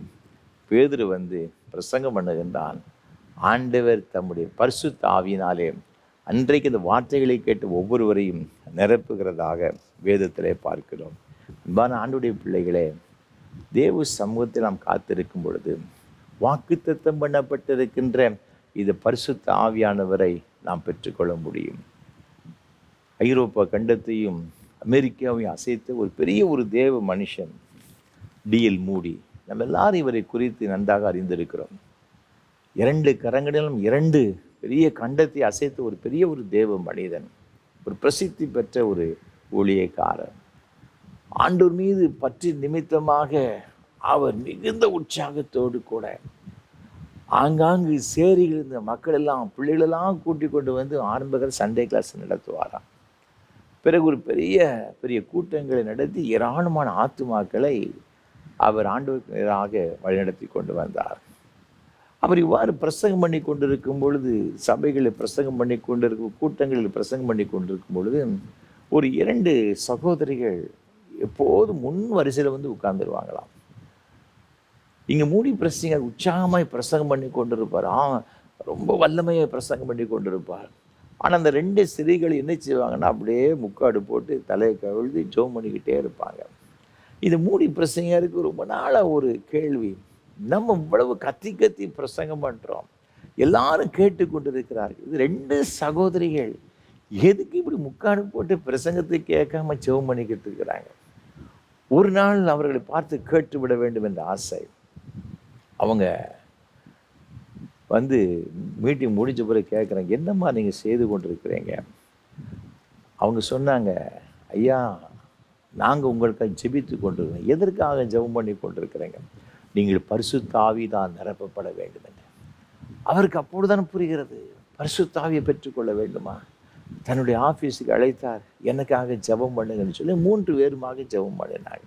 Speaker 1: பேதுரு வந்து பிரசங்கம் பண்ணுகின்றான். ஆண்டவர் தம்முடைய பரிசுத்த ஆவியினாலே அன்றைக்கு இந்த வார்த்தைகளை கேட்டு ஒவ்வொருவரையும் நிரப்புகிறதாக வேதத்திலே பார்க்கிறோம். அன்பான ஆண்டுடைய பிள்ளைகளே, தேவ சமூகத்தில் நாம் காத்திருக்கும் பொழுது வாக்குத்தத்தம் பண்ணப்பட்டிருக்கின்ற இந்த பரிசுத்த ஆவியானவரை நாம் பெற்றுக்கொள்ள முடியும். ஐரோப்பா கண்டத்தையும் அமெரிக்காவையும் அசைத்த ஒரு பெரிய ஒரு தேவ மனுஷன் D.L. மூடி. நம்ம எல்லாரும் இவரை குறித்து நன்றாக அறிந்திருக்கிறோம். 2 கரங்களிலும் 2 பெரிய கண்டத்தை அசைத்த ஒரு பெரிய ஒரு தேவ மனிதன், ஒரு பிரசித்தி பெற்ற ஒரு ஊழியக்காரர். ஆண்டவர் மீது பற்றி நிமித்தமாக அவர் மிகுந்த உற்சாகத்தோடு கூட ஆங்காங்கு சேரிகள் இருந்த மக்கள் எல்லாம் பிள்ளைகளெல்லாம் கூட்டி கொண்டு வந்து ஆரம்பத்தில் சண்டே கிளாஸ் நடத்துவாராம். பிறகு ஒரு பெரிய பெரிய கூட்டங்களை நடத்தி ஏராளமான ஆத்துமாக்களை அவர் ஆண்டவருக்கு நேராக வழிநடத்தி கொண்டு வந்தார். அவர் இவ்வாறு பிரசங்கம் பண்ணி கொண்டிருக்கும் பொழுது, சபைகளில் பிரசங்கம் பண்ணி கொண்டிருக்கும், கூட்டங்களில் பிரசங்கம் பண்ணி கொண்டிருக்கும் பொழுது ஒரு 2 சகோதரிகள் எப்போதும் முன் வரிசையில் வந்து உட்கார்ந்துருவாங்களாம். இங்கே மூடி பிரசங்க உற்சாகமாய் பிரசங்கம் பண்ணி கொண்டிருப்பார். ரொம்ப வல்லமையை பிரசங்கம் பண்ணி கொண்டிருப்பார். ஆனால் அந்த 2 ஸ்திரீகள் என்ன செய்வாங்கன்னா, அப்படியே முக்காடு போட்டு தலையை கவிழ்ந்து ஜெபம் பண்ணிக்கிட்டே இருப்பாங்க. இது மூடி பிரசங்கருக்கு ரொம்ப நாளாக ஒரு கேள்வி, நம்ம இவ்வளவு கத்தி கத்தி பிரசங்கம் பண்ணுறோம், எல்லாரும் கேட்டு கொண்டு இருக்கிறார்கள், இது 2 சகோதரிகள் எதுக்கு இப்படி முக்காடு போட்டு பிரசங்கத்தை கேட்காம ஜெபம் பண்ணிக்கிட்டு இருக்கிறாங்க? ஒரு நாள் அவர்களை பார்த்து கேட்டு விட வேண்டும் என்ற ஆசை. அவங்க வந்து மீட்டிங் முடிஞ்ச பிறகு கேட்குறாங்க, என்னம்மா நீங்கள் செய்து கொண்டிருக்கிறீங்க? அவங்க சொன்னாங்க, ஐயா நாங்கள் உங்களுக்காக ஜெபித்து கொண்டிருக்கிறோம். எதற்காக ஜெபம் பண்ணி கொண்டிருக்கிறீங்க? நீங்கள் பரிசுத்த ஆவி தான் நிரப்பப்பட வேண்டும் என்று. அவருக்கு அப்பொழுதுதான் புரிகிறது, பரிசுத்த ஆவியை பெற்றுக்கொள்ள வேண்டுமா? தன்னுடைய ஆஃபீஸுக்கு அழைத்தார், எனக்காக ஜெபம் பண்ணுங்கன்னு சொல்லி 3 பேருமாக ஜெபம் பண்ணினாங்க.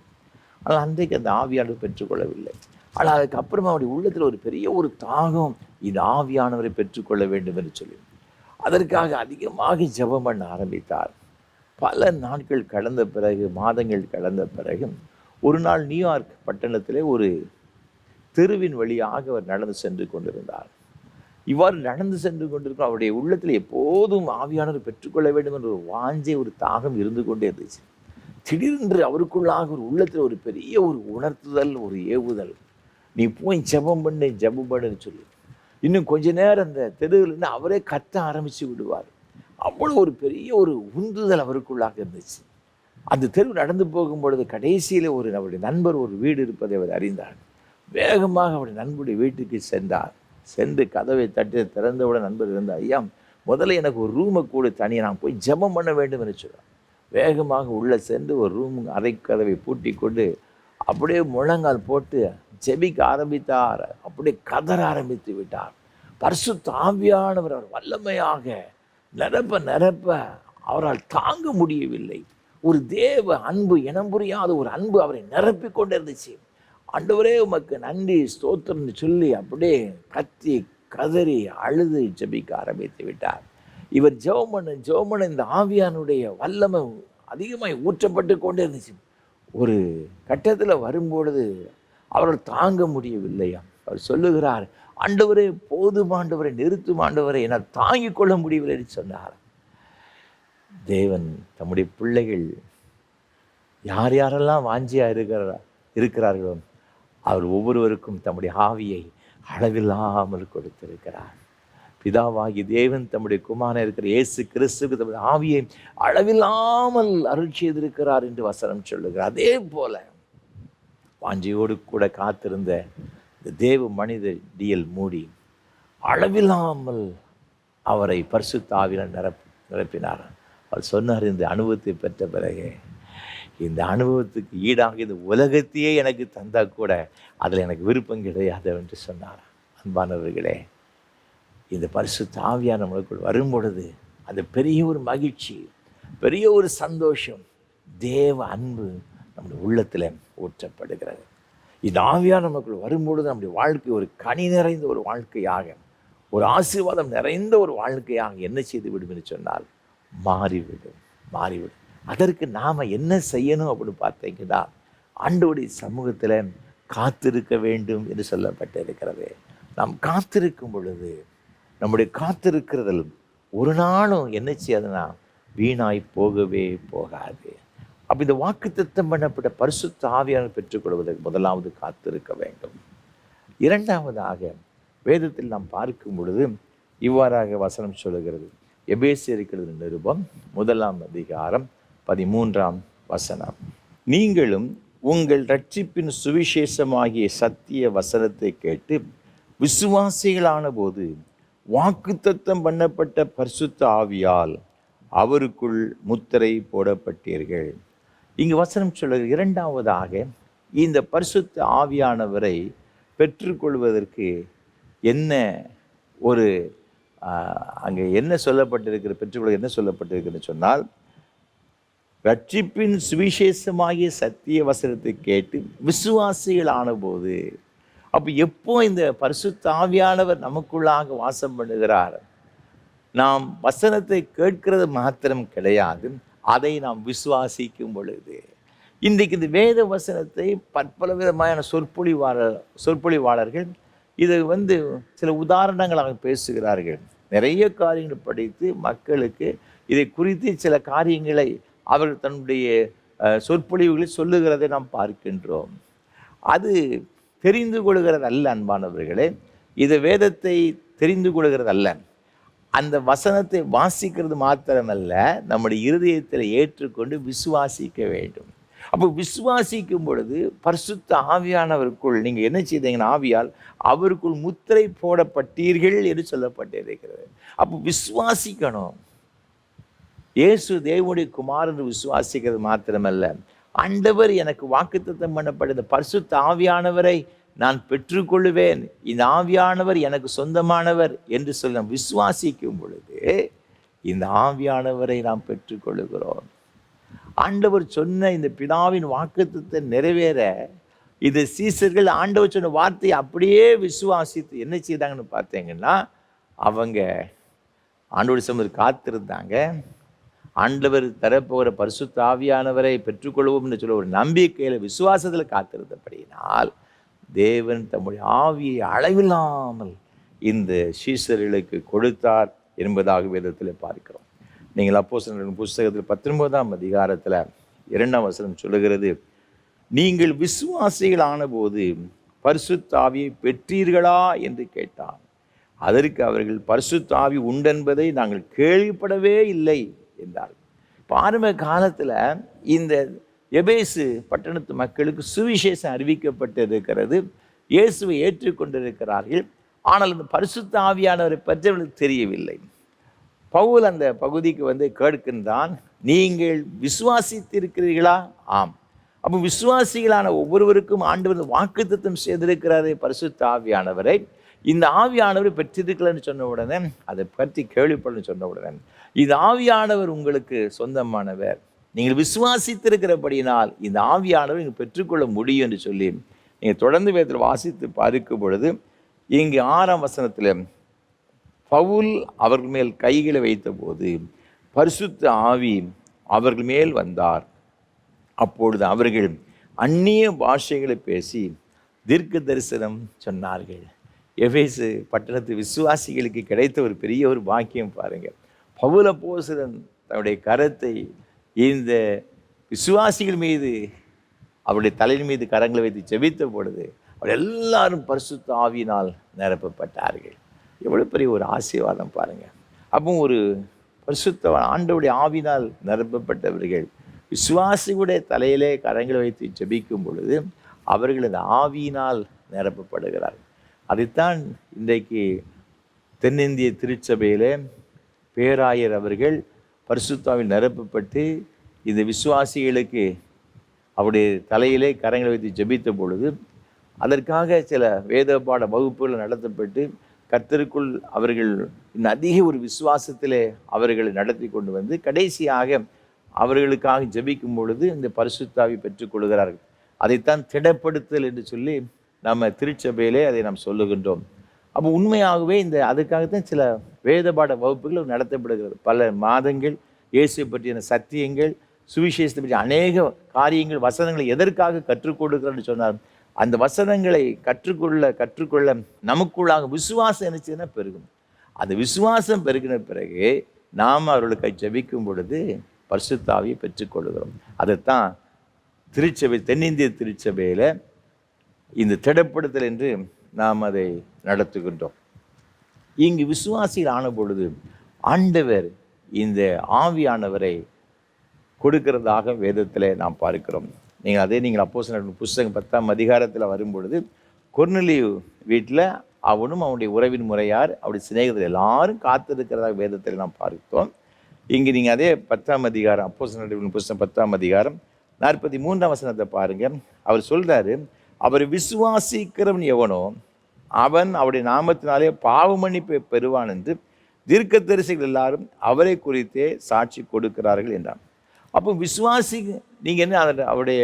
Speaker 1: ஆனால் அன்றைக்கு அந்த ஆவியானவர் பெற்றுக்கொள்ளவில்லை. ஆனால் அதுக்கப்புறமா அவருடைய உள்ளத்தில் ஒரு பெரிய ஒரு தாகம், இந்த ஆவியானவரை பெற்றுக்கொள்ள வேண்டும் என்று சொல்லி அதற்காக அதிகமாக ஜெபம் பண்ண ஆரம்பித்தார். பல நாட்கள் கடந்த பிறகு, மாதங்கள் கடந்த பிறகு, ஒரு நாள் நியூயார்க் பட்டணத்திலே ஒரு தெருவின் வழியாக அவர் நடந்து சென்று கொண்டிருந்தார். இவ்வாறு நடந்து சென்று கொண்டிருக்கும் அவருடைய உள்ளத்தில் எப்போதும் ஆவியானவர் பெற்றுக்கொள்ள வேண்டும் என்ற ஒரு வாஞ்சை, ஒரு தாகம் இருந்து கொண்டே இருந்துச்சு. திடீரென்று அவருக்குள்ளாக ஒரு உள்ளத்தில் ஒரு பெரிய ஒரு உணர்த்துதல், ஒரு ஏவுதல், நீ போய் ஜெபம் பண்ணுன்னு சொல்லி இன்னும் கொஞ்ச நேரம் அந்த தெருவில் அவரே கத்த ஆரம்பித்து விடுவார்.
Speaker 3: அவ்வளோ ஒரு பெரிய ஒரு உந்துதல் அவருக்குள்ளாக இருந்துச்சு. அந்த தெரு நடந்து போகும்பொழுது கடைசியில் அவருடைய நண்பர் ஒரு வீடு இருப்பதை அவர் அறிந்தார். வேகமாக அவருடைய நண்பருடைய வீட்டுக்கு சென்றார். சென்று கதவை தட்டி திறந்தவுடன் நண்பர் இருந்தார். ஐயா, முதல்ல எனக்கு ஒரு ரூமை கூட தனியாக நான் போய் ஜெபம் பண்ண வேண்டும் என்று சொல்கிறார். வேகமாக உள்ளே சென்று ஒரு ரூம் அறை கதவை பூட்டி கொண்டு அப்படியே முழங்கால் போட்டு ஜெபிக்க ஆரம்பித்தார். அப்படியே கதற ஆரம்பித்து விட்டார். பரிசுத்த ஆவியானவர் அவர் வல்லமையாக நிரப்ப நிரப்ப அவரால் தாங்க முடியவில்லை. ஒரு தேவ அன்பு, இனம் புரியாத ஒரு அன்பு அவரை நிரப்பி கொண்டு இருந்துச்சு. ஆண்டவரே உமக்கு நன்றி ஸ்தோத்திரம்னு சொல்லி அப்படியே கத்தி கதறி அழுது ஜெபிக்க ஆரம்பித்து விட்டார். இவர் ஜெபம் பண்ண இந்த ஆவியானுடைய வல்லமை அதிகமாக ஊற்றப்பட்டு கொண்டே இருந்துச்சு. ஒரு கட்டத்தில் வரும்பொழுது அவரால் தாங்க முடியவில்லையா. அவர் சொல்லுகிறார், ஆண்டவரே போதும் ஆண்டவரை, நிறுத்தும் ஆண்டவரை, என்னால் தாங்கிக் கொள்ள முடியவில்லை என்று சொன்னார். தேவன் தம்முடைய பிள்ளைகள் யார் யாரெல்லாம் வாஞ்சியாக இருக்கிறார்களோ அவர் ஒவ்வொருவருக்கும் தம்முடைய ஆவியை அளவில்லாமல் கொடுத்திருக்கிறார். பிதாவாகி தேவன் தம்முடைய குமாரன் இருக்கிற இயேசு கிறிஸ்துவுக்கு தம்முடைய ஆவியை அளவில்லாமல் அருள் செய்திருக்கிறார் என்று வசனம் சொல்லுகிறார். அதே போல வாஞ்சியோடு கூட காத்திருந்த இந்த தேவ மனித டிஎல் மூடி அளவில்லாமல் அவரை பரிசுத்த ஆவியால் நிரப்பினார். அவர் சொன்னார், இந்த அனுபவத்தை பெற்ற பிறகு இந்த அனுபவத்துக்கு ஈடாக இந்த உலகத்தையே எனக்கு தந்தால் கூட அதில் எனக்கு விருப்பம் கிடையாது என்று சொன்னார். அன்பானவர்களே, இந்த பரிசுத்த ஆவியார் நம்மளுக்குள் வரும்பொழுது அது பெரிய ஒரு மகிழ்ச்சி, பெரிய ஒரு சந்தோஷம், தேவ அன்பு நம்முடைய உள்ளத்தில் ஊற்றப்படுகிறது. இந்த ஆவியார் நமக்குள் வரும்பொழுது நம்முடைய வாழ்க்கை ஒரு கனி நிறைந்த ஒரு வாழ்க்கையாக, ஒரு ஆசீர்வாதம் நிறைந்த ஒரு வாழ்க்கையாக என்ன செய்து விடும் என்று சொன்னால் மாறிவிடும். அதற்கு நாம் என்ன செய்யணும் அப்படின்னு பார்த்தீங்கன்னா, ஆண்டவருடைய சமூகத்தில் காத்திருக்க வேண்டும் என்று சொல்லப்பட்டிருக்கிறது. நாம் காத்திருக்கும் பொழுது நம்முடைய காத்திருக்கிறதில் ஒரு நாளும் என்ன செய்யாதுன்னா வீணாய் போகவே போகாது. அப்போ இந்த வாக்குத்தத்தம் பண்ணப்பட்ட பரிசுத்த ஆவியானவரை பெற்றுக்கொள்வதற்கு முதலாவது காத்திருக்க வேண்டும். இரண்டாவதாக வேதத்தில் நாம் பார்க்கும் பொழுது இவ்வாறாக வசனம் சொல்லுகிறது. எபேசியருக்கு நிருபம் 1ஆம் அதிகாரம் 13ஆம் வசனம். நீங்களும் உங்கள் ரட்சிப்பின் சுவிசேஷமாகிய சத்திய வசனத்தை கேட்டு விசுவாசிகளான போது வாக்குத்தத்தம் பண்ணப்பட்ட பரிசுத்த ஆவியால் அவருக்குள் முத்திரை போடப்பட்டீர்கள். இங்கு வசனம் சொல்லுகிறது, இரண்டாவதாக இந்த பரிசுத்த ஆவியானவரை பெற்றுக்கொள்வதற்கு என்ன ஒரு அங்கே என்ன சொல்லப்பட்டிருக்கிற பெற்றுக்கொள்ள என்ன சொல்லப்பட்டிருக்குன்னு சொன்னால், ரட்சிப்பின் சுவிசேஷமாகிய சத்திய வசனத்தை கேட்டு விசுவாசிகள் ஆனபோது. அப்போ எப்போ இந்த பரிசுத்த ஆவியானவர் நமக்குள்ளாக வாசம் பண்ணுகிறார்? நாம் வசனத்தை கேட்கிறது மாத்திரம் கிடையாது, அதை நாம் விசுவாசிக்கும் பொழுது. இன்றைக்கு இந்த வேத வசனத்தை பற்பல விதமான சொற்பொழிவாளர்கள் இதை சில உதாரணங்களாக பேசுகிறார்கள். நிறைய காரியங்கள் படித்து மக்களுக்கு இதை குறித்து சில காரியங்களை அவர்கள் தன்னுடைய சொற்பொழிவுகளில் சொல்லுகிறதை நாம் பார்க்கின்றோம். அது தெரிந்து கொள்கிறது அல்ல அன்பானவர்களே. இது வேதத்தை தெரிந்து கொள்கிறது அல்ல, அந்த வசனத்தை வாசிக்கிறது மாத்திரமல்ல, நம்முடைய இருதயத்தில் ஏற்றுக்கொண்டு விசுவாசிக்க வேண்டும். அப்போ விசுவாசிக்கும் பொழுது பரிசுத்த ஆவியானவருக்குள் நீங்கள் என்ன செய்தீங்கன்னா, ஆவியால் அவருக்குள் முத்திரை போடப்பட்டீர்கள் என்று சொல்லப்பட்டிருக்கிறது. அப்போ விசுவாசிக்கணும். இயேசு தேவனுடைய குமாரன் விசுவாசிக்கிறது மாத்திரமல்ல, ஆண்டவர் எனக்கு வாக்குத்தத்தம் பண்ணப்பட்ட பரிசுத்த ஆவியானவரை நான் பெற்றுக்கொள்ளுவேன், இந்த ஆவியானவர் எனக்கு சொந்தமானவர் என்று சொல்ல விசுவாசிக்கும் பொழுது இந்த ஆவியானவரை நாம் பெற்றுக்கொள்ளுகிறோம். ஆண்டவர் சொன்ன இந்த பிதாவின் வாக்குத்தத்தை நிறைவேற இது சீசர்கள் ஆண்டவர் சொன்ன வார்த்தையை அப்படியே விசுவாசித்து என்ன செய்தாங்கன்னு பார்த்தீங்கன்னா, அவங்க ஆண்டவர் சமூகத்தில் காத்திருந்தாங்க. ஆண்டவர் தரப்போகிற பரிசுத்த ஆவியானவரை பெற்றுக்கொள்வோம்னு சொல்ல ஒரு நம்பிக்கையில் விசுவாசத்தில் காத்திருந்தபடியினால் தேவன் தம்முடைய ஆவியை அளவில்லாமல் இந்த சீசர்களுக்கு கொடுத்தார் என்பதாக வேதத்தில் பார்க்கிறோம். நீங்கள் அப்போஸ்தலர்களின் புஸ்தகத்தில் 19ஆம் அதிகாரத்தில் 2ஆம் வசனம் சொல்லுகிறது, நீங்கள் விசுவாசிகள் ஆனபோது பரிசுத்த ஆவியை பெற்றீர்களா என்று கேட்டான். அதற்கு அவர்கள் பரிசுத்த ஆவி உண்டென்பதை நாங்கள் கேள்விப்படவே இல்லை என்றார்கள். இப்போ ஆரம்ப காலத்தில் இந்த எபேசு பட்டணத்து மக்களுக்கு சுவிசேஷம் அறிவிக்கப்பட்டிருக்கிறது, இயேசுவை ஏற்றுக்கொண்டிருக்கிறார்கள். ஆனால் அந்த பரிசுத்த ஆவியானவரை பற்றி அவர்களுக்கு தெரியவில்லை. பவுல் அந்த பகுதிக்கு வந்து கேட்கின்றான், நீங்கள் விசுவாசித்திருக்கிறீர்களா? ஆம். அப்போ விசுவாசிகளான ஒவ்வொருவருக்கும் ஆண்டவர் வாக்குத்தத்தம் செய்திருக்கிறாரே பரிசுத்த ஆவியானவரை. இந்த ஆவியானவரை பெற்றிருக்கலன்னு சொன்ன உடனே, அதை பற்றி கேள்விப்படணும்னு சொன்ன உடனே, இந்த ஆவியானவர் உங்களுக்கு சொந்தமானவர், நீங்கள் விசுவாசித்திருக்கிறபடியினால் இந்த ஆவியானவர் நீங்கள் பெற்றுக்கொள்ள முடியும் என்று சொல்லி நீங்கள் தொடர்ந்து வேதத்தில் வாசித்து பார்க்கும் பொழுது, இங்கு 6ஆம் வசனத்தில் பவுல் அவர்கள் மேல் கைகளை வைத்த போது பரிசுத்த ஆவி அவர்கள் மேல் வந்தார். அப்பொழுது அவர்கள் அந்நிய பாஷைகளை பேசி தீர்க்க தரிசனம் சொன்னார்கள். எபேசு பட்டணத்து விசுவாசிகளுக்கு கிடைத்த ஒரு பெரிய ஒரு பாக்கியம் பாருங்கள். பவுல் அப்போஸ்தலன் தன்னுடைய கரத்தை இந்த விசுவாசிகள் மீது, அவருடைய தலையின் மீது கரங்களை வைத்து ஜெபித்த பொழுது அவர் எல்லாரும் பரிசுத்த ஆவியினால் நிரப்பப்பட்டார்கள். எவ்வளோ பெரிய ஒரு ஆசீர்வாதம் பாருங்கள். அப்போ ஒரு பரிசுத்த ஆண்டவருடைய ஆவியினால் நிரப்பப்பட்டவர்கள் விசுவாசிகளுடைய தலையிலே கரங்களை வைத்து ஜெபிக்கும் பொழுது அவர்கள் அந்த ஆவியினால் நிரப்பப்படுகிறார்கள். அதைத்தான் இன்றைக்கு தென்னிந்திய திருச்சபையிலே பேராயர் அவர்கள் பரிசுத்தாவில் நிரப்பப்பட்டு இந்த விசுவாசிகளுக்கு அவருடைய தலையிலே கரங்களை வைத்து ஜெபித்த பொழுது அதற்காக சில வேத பாட வகுப்புகள் நடத்தப்பட்டு கர்த்தருக்குள் அவர்கள் இன்னும் அதிக ஒரு விசுவாசத்திலே அவர்களை நடத்தி கொண்டு வந்து கடைசியாக அவர்களுக்காக ஜெபிக்கும் பொழுது இந்த பரிசுத்தாவி பெற்றுக்கொள்கிறார்கள். அதைத்தான் திடப்படுத்தல் என்று சொல்லி நம்ம திருச்சபையிலே அதை நாம் சொல்லுகின்றோம். அப்போ உண்மையாகவே அதுக்காகத்தான் சில வேதபாட வகுப்புகள் நடத்தப்படுகிறது. பல மாதங்கள் இயேசுவை பற்றிய சத்தியங்கள், சுவிசேஷத்தை பற்றிய அநேக காரியங்கள், வசனங்களை எதற்காக கற்றுக் கொடுக்கிறோன்னு சொன்னார். அந்த வசனங்களை கற்றுக்கொள்ள நமக்குள்ளாக விசுவாசம் என்னச்சுன்னா பெருகும். அந்த விசுவாசம் பெருகின பிறகு நாம் அவர்களுக்கு ஜெபிக்கும் பொழுது பரிசுத்த ஆவியை பெற்றுக்கொள்கிறோம். அதைத்தான் திருச்சபை, தென்னிந்திய திருச்சபையில் இந்த திடப்படுத்தல் என்று நாம் அதை நடத்துகின்றோம். இங்கு விசுவாசிகள் ஆன பொழுது ஆண்டவர் இந்த ஆவியானவரை கொடுக்கிறதாக வேதத்தில் நாம் பார்க்கிறோம். நீங்கள் அப்போஸ்தலர் புஸ்தகம் 10ஆம் அதிகாரத்தில் வரும்பொழுது கொர்நேலியு வீட்டில் அவனும் அவனுடைய உறவின் முறையார், அவருடைய சிநேகிதர் எல்லாரும் காத்திருக்கிறதாக வேதத்தில் நாம் பார்த்தோம். இங்கு நீங்கள் அதே 10ஆம் அதிகாரம், அப்போஸ்தலர் புஸ்தகம் 10ஆம் அதிகாரம் 43ஆம் வசனத்தை பாருங்கள். அவர் சொல்கிறாரு, அவர் விசுவாசிக்கிறவன் எவனோ அவன் அவருடைய நாமத்தினாலே பாவ மன்னிப்பை பெறுவான் என்று தீர்க்கதரிசிகள் எல்லாரும் அவரை குறித்தே சாட்சி கொடுக்கிறார்கள் என்றான். அப்போ விசுவாசி நீங்கள் என்ன அவருடைய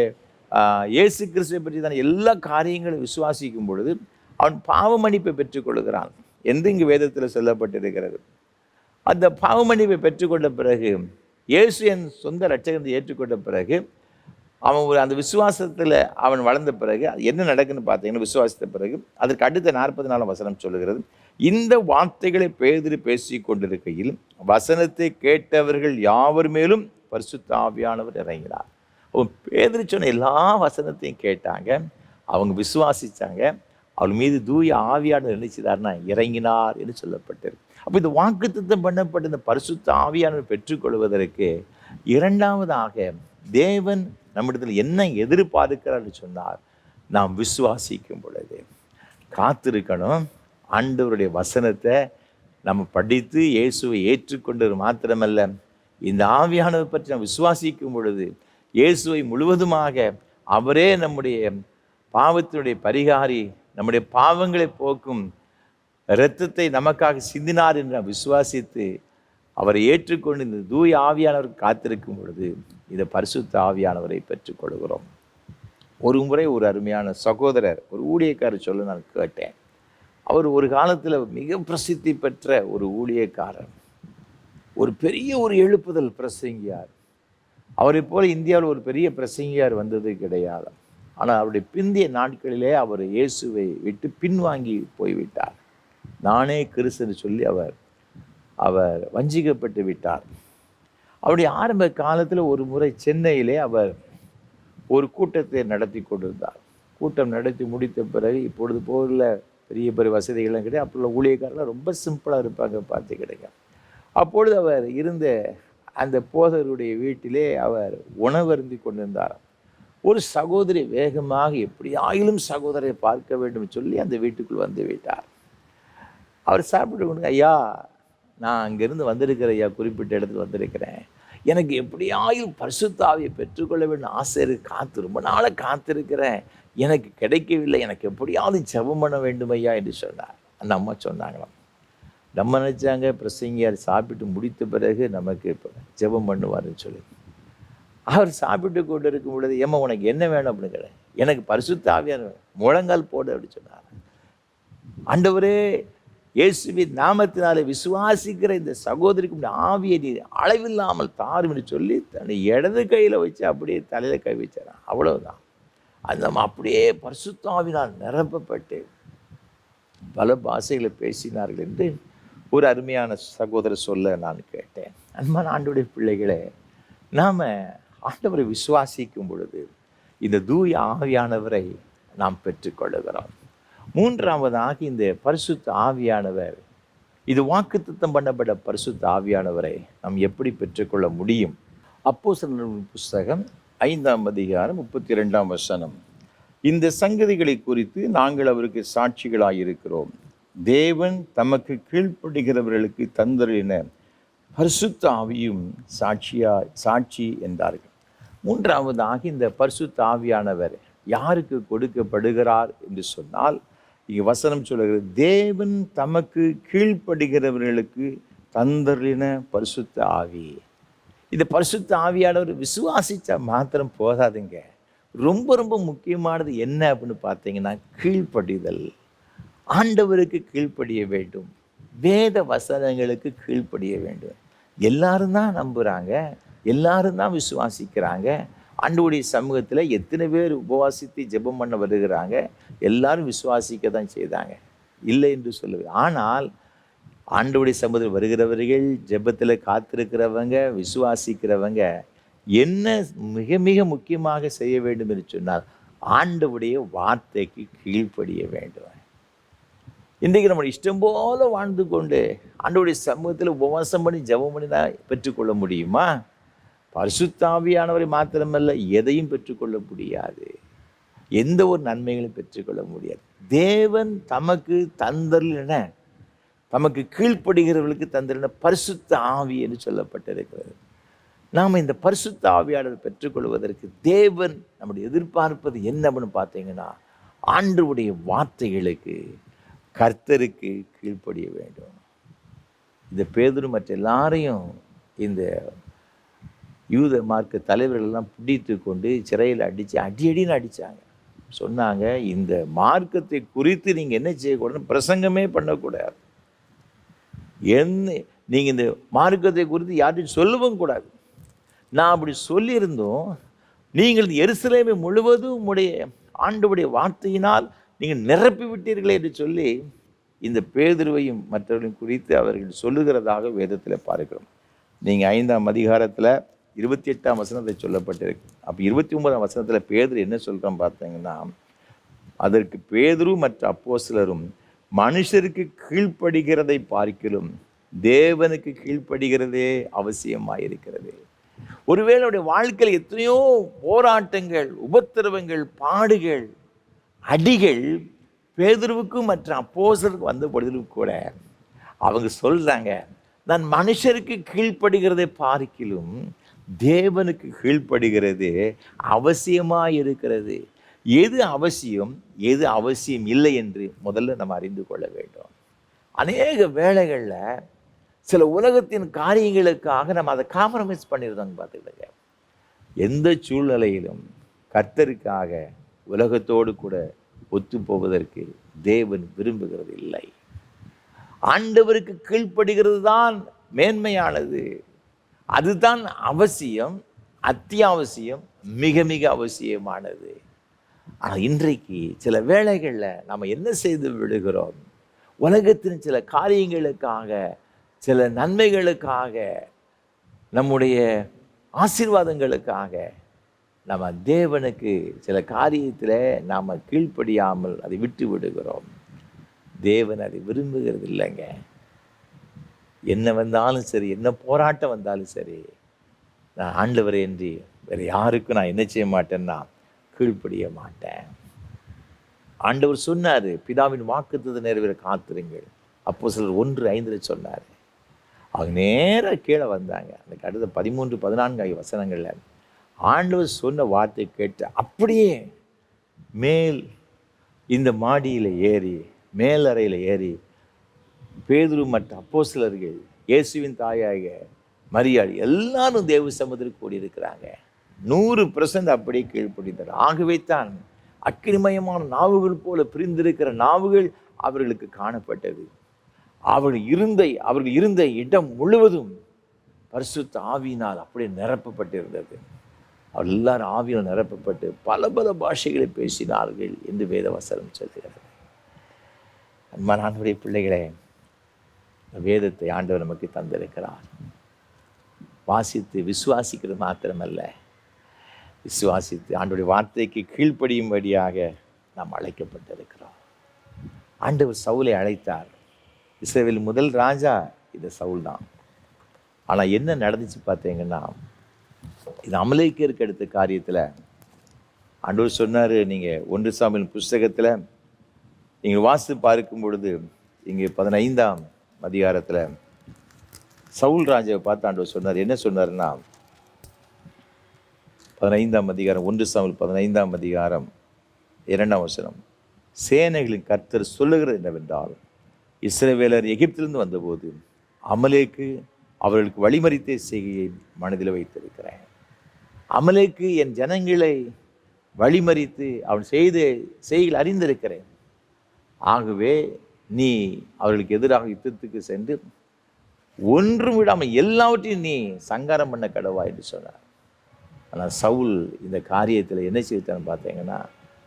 Speaker 3: இயேசு கிறிஸ்துவை பற்றி தான் எல்லா காரியங்களும் விசுவாசிக்கும் பொழுது அவன் பாவ மன்னிப்பை பெற்றுக்கொள்கிறான் என்று இங்கு வேதத்தில் சொல்லப்பட்டிருக்கிறது. அந்த பாவ மன்னிப்பை பெற்றுக்கொண்ட பிறகு, இயேசு என் சொந்த இரட்சகத்தை ஏற்றுக்கொண்ட பிறகு, அவன் அந்த விசுவாசத்தில் அவன் வளர்ந்த பிறகு என்ன நடக்குன்னு பார்த்தீங்கன்னா, விசுவாசித்த பிறகு அதற்கு அடுத்த 44ஆம் வசனம் சொல்லுகிறது, இந்த வார்த்தைகளை பேதுரு பேசி கொண்டிருக்கையில் வசனத்தை கேட்டவர்கள் யாவர் மேலும் பரிசுத்த ஆவியானவர் இறங்கினார். பேதுரு சொன்ன எல்லா வசனத்தையும் கேட்டாங்க, அவங்க விசுவாசித்தாங்க, அவள் மீது தூய ஆவியானவர் நினைச்சிதார்னா இறங்கினார் என்று சொல்லப்பட்டிருக்கு. அப்போ இந்த வாக்குத்தத்தம் பண்ணப்பட்ட இந்த பரிசுத்த ஆவியானவர் பெற்றுக்கொள்வதற்கு இரண்டாவதாக தேவன் நம்மிடத்தில் என்ன எதிர்பார்க்கிறார்னு சொன்னார், நாம் விசுவாசிக்கும் பொழுது காத்திருக்கணும். ஆண்டவருடைய வசனத்தை நம்ம படித்து இயேசுவை ஏற்றுக்கொண்டது மாத்திரமல்ல, இந்த ஆவியானவர் பற்றி நாம் விசுவாசிக்கும் பொழுது இயேசுவை முழுவதுமாக அவரே நம்முடைய பாவத்தினுடைய பரிகாரி, நம்முடைய பாவங்களை போக்கும் இரத்தத்தை நமக்காக சிந்தினார் என்று விசுவாசித்து அவரை ஏற்றுக்கொண்டு இந்த தூய ஆவியானவருக்கு காத்திருக்கும் பொழுது இந்த பரிசுத்த ஆவியானவரை பெற்றுக்கொள்கிறோம். ஒரு முறை ஒரு அருமையான சகோதரர், ஒரு ஊழியக்காரர் சொல்ல நான் கேட்டேன். அவர் ஒரு காலத்தில் மிக பிரசித்தி பெற்ற ஒரு ஊழியக்காரர், ஒரு பெரிய ஒரு எழுப்புதல் பிரசங்கியார். அவரை போல இந்தியாவில் ஒரு பெரிய பிரசங்கியார் வந்தது கிடையாது. ஆனால் அவருடைய பிந்திய நாட்களிலே அவர் இயேசுவை விட்டு பின்வாங்கி போய்விட்டார். நானே கிறிஸ்துன்னு சொல்லி அவர் வஞ்சிக்கப்பட்டு விட்டார். அவருடைய ஆரம்ப காலத்தில் ஒரு முறை சென்னையிலே அவர் ஒரு கூட்டத்தை நடத்தி கொண்டிருந்தார். கூட்டம் நடத்தி முடித்த பிறகு இப்பொழுது போல பெரிய பெரிய வசதிகள்லாம் கிடையாது. அப்போ உள்ள ஊழியக்காரெல்லாம் ரொம்ப சிம்பிளாக இருப்பாங்க, பார்த்து கிடைக்கும். அப்பொழுது அவர் இருந்த அந்த போதகருடைய வீட்டிலே அவர் உணவருந்தி கொண்டிருந்தார். ஒரு சகோதரி வேகமாக எப்படியாயிலும் சகோதரரை பார்க்க வேண்டும் சொல்லி அந்த வீட்டுக்குள் வந்து விட்டார். அவர் சாப்பிட்டு கொண்டு, ஐயா நான் அங்கேருந்து வந்திருக்கிறேன் ஐயா, குறிப்பிட்ட இடத்துல வந்திருக்கிறேன், எனக்கு எப்படியாயும் பரிசுத்த ஆவியை பெற்றுக்கொள்ள வேண்டும் ஆசை இருக்கு, ரொம்ப நாளாக காத்திருக்கிறேன், எனக்கு கிடைக்கவில்லை, எனக்கு எப்படியாவது ஜெபம் பண்ண வேண்டும் ஐயா என்று சொன்னார். அந்த அம்மா சொன்னாங்களாம். நம்ம நினச்சாங்க பிரசங்கியார் சாப்பிட்டு முடித்த பிறகு நமக்கு இப்போ ஜெபம் பண்ணுவார்னு சொல்லி. அவர் சாப்பிட்டு கொண்டு இருக்கும் பொழுது, ஏம்மா உனக்கு என்ன வேணும் அப்படின்னு கேட்டேன். எனக்கு பரிசுத்த ஆவியான வேணும், முழங்கால் போடு அப்படின்னு சொன்னார். ஆண்டவரே, இயேசுவின் நாமத்தினாலே விசுவாசிக்கிற இந்த சகோதரிக்கு ஆவியை நீ அளவில்லாமல் தாரும் என்று சொல்லி தன்னை இடது கையில் வச்சு அப்படியே தலையில் கை வச்சாரான். அவ்வளவுதான். அந்த அப்படியே பரிசுத்த ஆவினால் நிரப்பப்பட்டு பல பாஷைகளை பேசினார்கள் என்று ஒரு அருமையான சகோதரர் சொல்ல நான் கேட்டேன். அன்பான ஆண்டவருடைய பிள்ளைகளே, நாம் ஆண்டவரை விசுவாசிக்கும் பொழுது இந்த தூய ஆவியானவரை நாம் பெற்றுக்கொள்ளுகிறோம். மூன்றாவதாக இந்த பரிசுத்த ஆவியானவர், இது வாக்குத்தத்தம் பண்ணப்பட்ட பரிசுத்த ஆவியானவரை நாம் எப்படி பெற்றுக்கொள்ள முடியும்? அப்போஸ்தலர் புஸ்தகம் 5ஆம் அதிகாரம் 32ஆம் வசனம். இந்த சங்கதிகளை குறித்து நாங்கள் அவருக்கு சாட்சிகளாயிருக்கிறோம். தேவன் தமக்கு கீழ்ப்படுகிறவர்களுக்கு தந்தரின பரிசுத்த ஆவியும் சாட்சி என்றார்கள். மூன்றாவதாக இந்த பரிசுத்த ஆவியானவர் யாருக்கு கொடுக்கப்படுகிறார் என்று சொன்னால், இங்கே வசனம் சொல்லுகிறது, தேவன் தமக்கு கீழ்ப்படுகிறவர்களுக்கு தந்தரின பரிசுத்த ஆவி. இந்த பரிசுத்த ஆவியானவர் விசுவாசித்தா மாத்திரம் போதாதுங்க. ரொம்ப ரொம்ப முக்கியமானது என்ன அப்படின்னு பார்த்தீங்கன்னா, கீழ்ப்படிதல். ஆண்டவருக்கு கீழ்ப்படிய வேண்டும், வேத வசனங்களுக்கு கீழ்ப்படிய வேண்டும். எல்லாரும் தான் நம்புகிறாங்க, எல்லாரும் தான் விசுவாசிக்கிறாங்க. ஆண்டவருடைய சமூகத்தில் எத்தனை பேர் உபவாசித்து ஜெபம் பண்ண வருகிறாங்க, எல்லாரும் விசுவாசிக்க தான் செய்தாங்க, இல்லை என்று சொல்லுவேன். ஆனால் ஆண்டவருடைய சமூகத்தில் வருகிறவர்கள், ஜெபத்தில் காத்திருக்கிறவங்க, விசுவாசிக்கிறவங்க என்ன மிக மிக முக்கியமாக செய்ய வேண்டும் என்று சொன்னால், ஆண்டவருடைய வார்த்தைக்கு கீழ்ப்படிய வேண்டும். இன்றைக்கு நம்ம இஷ்டம் போல வாழ்ந்து கொண்டு ஆண்டவருடைய சமூகத்தில் உபவாசம் பண்ணி ஜெபம் பண்ணி தான் பெற்றுக்கொள்ள முடியுமா? பரிசுத்த ஆவியானவரை மாத்திரமல்ல, எதையும் பெற்றுக்கொள்ள முடியாது, எந்த ஒரு நன்மைகளையும் பெற்றுக்கொள்ள முடியாது. தேவன் தமக்கு தந்தரின, தமக்கு கீழ்ப்படுகிறவர்களுக்கு தந்தரின பரிசுத்த ஆவி என்று சொல்லப்பட்டிருக்கிறது. நாம் இந்த பரிசுத்த ஆவியானவரை பெற்றுக்கொள்வதற்கு தேவன் நம்முடைய எதிர்பார்ப்பது என்ன அப்படின்னு பார்த்தீங்கன்னா, ஆண்டவருடைய வார்த்தைகளுக்கு, கர்த்தருக்கு கீழ்ப்படிய வேண்டும். இந்த பேதுரு மற்ற எல்லாரையும் இந்த யூத மார்க்க தலைவர்களெல்லாம் பிடித்து கொண்டு சிறையில் அடித்து அடின்னு அடித்தாங்க. சொன்னாங்க, இந்த மார்க்கத்தை குறித்து நீங்கள் என்ன செய்யக்கூடாதுன்னு பிரசங்கமே பண்ணக்கூடாது, நீங்கள் இந்த மார்க்கத்தை குறித்து யார்ட்டையும் சொல்லவும் கூடாது. நான் அப்படி சொல்லியிருந்தோம், நீங்கள் எருசலேமை முழுவதும் உடைய ஆண்டவருடைய வார்த்தையினால் நீங்கள் நிரப்பி விட்டீர்களே என்று சொல்லி இந்த பேதுருவையும் மற்றவர்களையும் குறித்து அவர்கள் சொல்லுகிறதாக வேதத்தில் பார்க்கிறோம். நீங்கள் 5ஆம் அதிகாரத்தில் 28ஆம் வசனத்தை சொல்லப்பட்டிருக்கு. அப்போ 29ஆம் வசனத்தில் பேதுரு என்ன சொல்கிறோம் பார்த்தீங்கன்னா, அதற்கு பேதுரு மற்ற அப்போஸ்தலரும் மனுஷருக்கு கீழ்ப்படுகிறதை பார்க்கிலும் தேவனுக்கு கீழ்ப்படுகிறதே அவசியமாயிருக்கிறது. ஒருவேளை அவருடைய வாழ்க்கையில் எத்தனையோ போராட்டங்கள், உபத்திரவங்கள், பாடுகள், அடிகள் பேதுருவுக்கும் மற்ற அப்போஸ்தலருக்கு வந்த பொழுதும் கூட அவங்க சொல்கிறாங்க, நான் மனுஷருக்கு கீழ்ப்படுகிறதை பார்க்கிலும் தேவனுக்கு கீழ்ப்படுகிறது அவசியமாக இருக்கிறது. எது அவசியம், எது அவசியம் இல்லை என்று முதல்ல நம்ம அறிந்து கொள்ள வேண்டும். அநேக வேளைகளில் சில உலகத்தின் காரியங்களுக்காக நம்ம அதை காம்ப்ரமைஸ் பண்ணியிருந்தோங்க. பார்த்துக்கிட்டங்க, எந்த சூழ்நிலையிலும் கர்த்தருக்காக உலகத்தோடு கூட ஒத்து போவதற்கு தேவன் விரும்புகிறது இல்லை. ஆண்டவருக்கு கீழ்ப்படுகிறது தான் மேன்மையானது, அதுதான் அவசியம், அத்தியாவசியம், மிக மிக அவசியமானது. ஆனால் இன்றைக்கு சில வேளைகளில் நம்ம என்ன செய்து விடுகிறோம், உலகத்தின் சில காரியங்களுக்காக, சில நன்மைகளுக்காக, நம்முடைய ஆசீர்வாதங்களுக்காக நம்ம தேவனுக்கு சில காரியத்தில் நாம் கீழ்ப்படியாமல் அதை விட்டு விடுகிறோம். தேவன் அதை விரும்புகிறது இல்லைங்க. என்ன வந்தாலும் சரி, என்ன போராட்டம் வந்தாலும் சரி, நான் ஆண்டவரை என்று வேறு யாருக்கும் நான் என்ன செய்ய மாட்டேன்னா கீழ்ப்படிய மாட்டேன். ஆண்டவர் சொன்னார், பிதாவின் வாக்குத்தத்தம் நிறைவேற காத்திருங்கள். அப்போஸ்தலர் 1:5 சொன்னார். அவங்க நேராக கீழே வந்தாங்க. அதுக்கு அடுத்த 13, 14 வசனங்களில் ஆண்டவர் சொன்ன வார்த்தை கேட்டு அப்படியே மேல் இந்த மாடியில் ஏறி, மேலறையில் ஏறி, பேதுரு மற்ற அப்போஸ்தலர்கள், இயேசுவின் தாயாக மரியாள் எல்லாரும் தேவ சமுதிரம் கூடியிருக்கிறாங்க. 100% அப்படியே கீழ்ப்படிந்தார். ஆகவே தான் அக்கினிமயமான நாவுகள் போல பிரிந்திருக்கிற நாவுகள் அவர்களுக்கு காணப்பட்டது. அவர்கள் இருந்த இடம் முழுவதும் பரிசுத்த ஆவியினால் அப்படியே நிரப்பப்பட்டிருந்தது. அவர்கள் எல்லாரும் ஆவியால் நிரப்பப்பட்டு பல பல பாஷைகளை பேசினார்கள் என்று வேதவசனம் சொல்கிறது. அன்பானவருடைய பிள்ளைகளே, வேதத்தை ஆண்டவர் நமக்கு தந்திருக்கிறார். வாசித்து விசுவாசிக்கிறது மாத்திரமல்ல, விசுவாசித்து ஆண்டவருடைய வார்த்தைக்கு கீழ்ப்படியும்படியாக நாம் அழைக்கப்பட்டிருக்கிறோம். ஆண்டவர் சவுலை அழைத்தார். இஸ்ரவேல் முதல் ராஜா இது சவுல் தான். ஆனால் என்ன நடந்துச்சு பார்த்தீங்கன்னா, இது அமலேக்கியருக்கு எடுத்த காரியத்தில் ஆண்டவர் சொன்னார், நீங்கள் 1 சாமுவேல் புஸ்தகத்தில் நீங்கள் வாசித்து பார்க்கும் பொழுது இங்கே 15ஆம் அதிகாரத்தில் சவுல் ராஜாவை பார்த்து ஆண்டவர் சொன்னார். என்ன சொன்னார்னா, 15ஆம் அதிகாரம் 1 சாமுவேல் 15ஆம் அதிகாரம் 2ஆம் வசனம், சேனைகளின் கர்த்தர் சொல்லுகிறது என்னவென்றால், இஸ்ரவேலர் எகிப்திலிருந்து வந்தபோது அமலேக்கு அவர்களுக்கு வழிமறித்தே செய்கையை மனதில் வைத்திருக்கிறேன். அமலேக்கு என் ஜனங்களை வழிமறித்து அவன் செய்த செய்கைகள் அறிந்திருக்கிறேன். ஆகவே நீ அவர்களுக்கு எதிராக யுத்தத்துக்கு சென்று ஒன்றும் விடாமல் எல்லாவற்றையும் நீ சங்காரம் பண்ண கடவா என்று சொன்னார். ஆனால் சவுல் இந்த காரியத்தில் என்ன செய்தான்னு பார்த்தீங்கன்னா,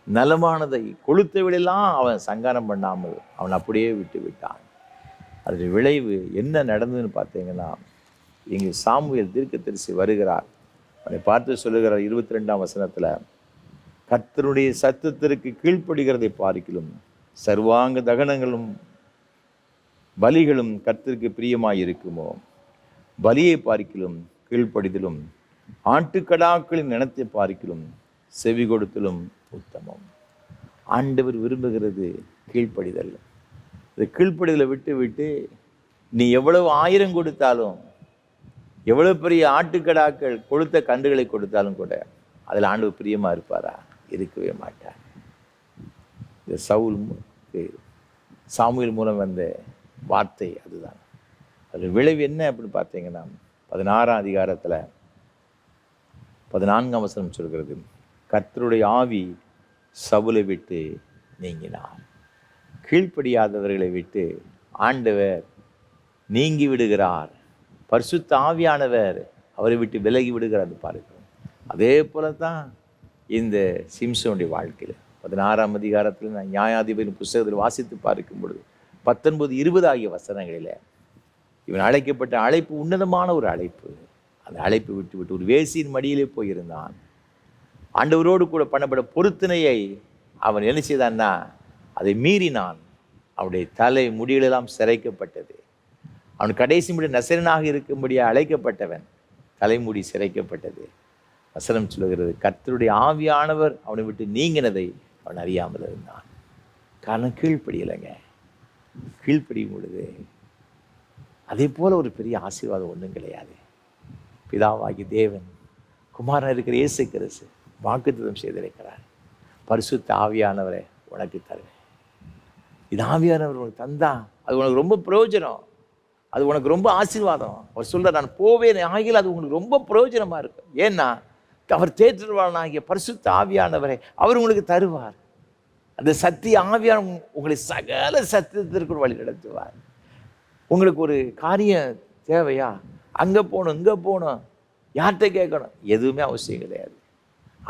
Speaker 3: நலமானதை கொளுத்த விடலாம் அவன் சங்காரம் பண்ணாமல் அவன் அப்படியே விட்டு விட்டான். அதனுடைய விளைவு என்ன நடந்ததுன்னு பார்த்தீங்கன்னா, இங்கே சாமுவேல் தீர்க்கதரிசி வருகிறார். அவனை பார்த்து சொல்லுகிறார் 22ஆம் வசனத்தில், கர்த்தருடைய சத்தத்திற்கு கீழ்ப்படுகிறதை பார்க்கிலும் சர்வாங்க தகனங்களும் பலிகளும் கர்த்தருக்கு பிரியமாய் இருக்குமோ, பலியை பார்க்கிலும் கீழ்ப்படிதலும் ஆட்டுக்கடாக்களின் நினத்தை பார்க்கிலும் செவி கொடுத்தலும் உத்தமம். ஆண்டவர் விரும்புகிறது கீழ்ப்படிதல். இந்த கீழ்ப்படிதலை விட்டு விட்டு நீ எவ்வளவு 1000 கொடுத்தாலும், எவ்வளவு பெரிய ஆட்டுக்கடாக்கள் கொளுத்த கன்றுகளை கொடுத்தாலும் கூட அதில் ஆண்டவர் பிரியமா இருப்பாரா? இருக்கவே மாட்டார். இந்த சாமுவேல் மூலம் வந்த வார்த்தை அதுதான். அது விளைவு என்ன அப்படின்னு பார்த்தீங்கன்னா, 16ஆம் அதிகாரத்தில் 14ஆம் வசனம் சொல்கிறது, கர்த்தருடைய ஆவி சவுலை விட்டு நீங்கினார். கீழ்ப்படியாதவர்களை விட்டு ஆண்டவர் நீங்கி விடுகிறார். பரிசுத்த ஆவியானவர் அவரை விட்டு விலகி விடுகிறார் பாருங்கள். அதே போல தான் இந்த சிம்சோனுடைய வாழ்க்கையில் 16ஆம் அதிகாரத்தில் நான் நியாயாதிபதியின் புஸ்தகத்தில் வாசித்து பார்க்கும் பொழுது 19, 20 ஆகிய வசனங்களில் இவன் அழைக்கப்பட்ட அழைப்பு உன்னதமான ஒரு அழைப்பு. அந்த அழைப்பு விட்டு விட்டு ஒரு வேசியின் மடியிலே போயிருந்தான். ஆண்டவரோடு கூட பண்ணப்பட்ட பொருத்தனையை அவன் என்ன செய்தான்னா அதை மீறினான். அவனுடைய தலை முடிகளெல்லாம் சிரைக்கப்பட்டது. அவன் கடைசி முடி நசரனாக இருக்கும்படியாக அழைக்கப்பட்டவன் தலைமுடி சிரைக்கப்பட்டது. வசனம் சொல்லுகிறது, கர்த்தருடைய ஆவியானவர் அவனை விட்டு நீங்கினதை அவன் அறியாமல் இருந்தான். காரணம் கீழ்ப்படியலைங்க. கீழ்ப்படியும் பொழுது அதே போல் ஒரு பெரிய ஆசீர்வாதம் ஒன்றும் கிடையாது. பிதாவாகி தேவன் குமாரன் இருக்கிற இயேசு கிறிஸ்து வாக்குத்தத்தம் செய்திருக்கிறார், பரிசுத்த ஆவியானவரை உனக்கு தருவேன். இது ஆவியானவர் உனக்கு தந்தா அது உனக்கு ரொம்ப பிரயோஜனம், அது உனக்கு ரொம்ப ஆசீர்வாதம். அவர் சொல்கிறார், நான் போவேன் ஆகியில் அது உங்களுக்கு ரொம்ப பிரயோஜனமாக இருக்கும். ஏன்னா அவர் தேற்றுவானாகிய பரிசுத்த ஆவியானவரை அவர் உங்களுக்கு தருவார். அந்த சத்திய ஆவியான உங்களை சகல சத்தியத்திற்கு வழி நடத்துவார். உங்களுக்கு ஒரு காரியம் தேவையா, அங்கே போகணும் இங்கே போகணும் யார்கிட்ட கேட்கணும் எதுவுமே அவசியம் கிடையாது.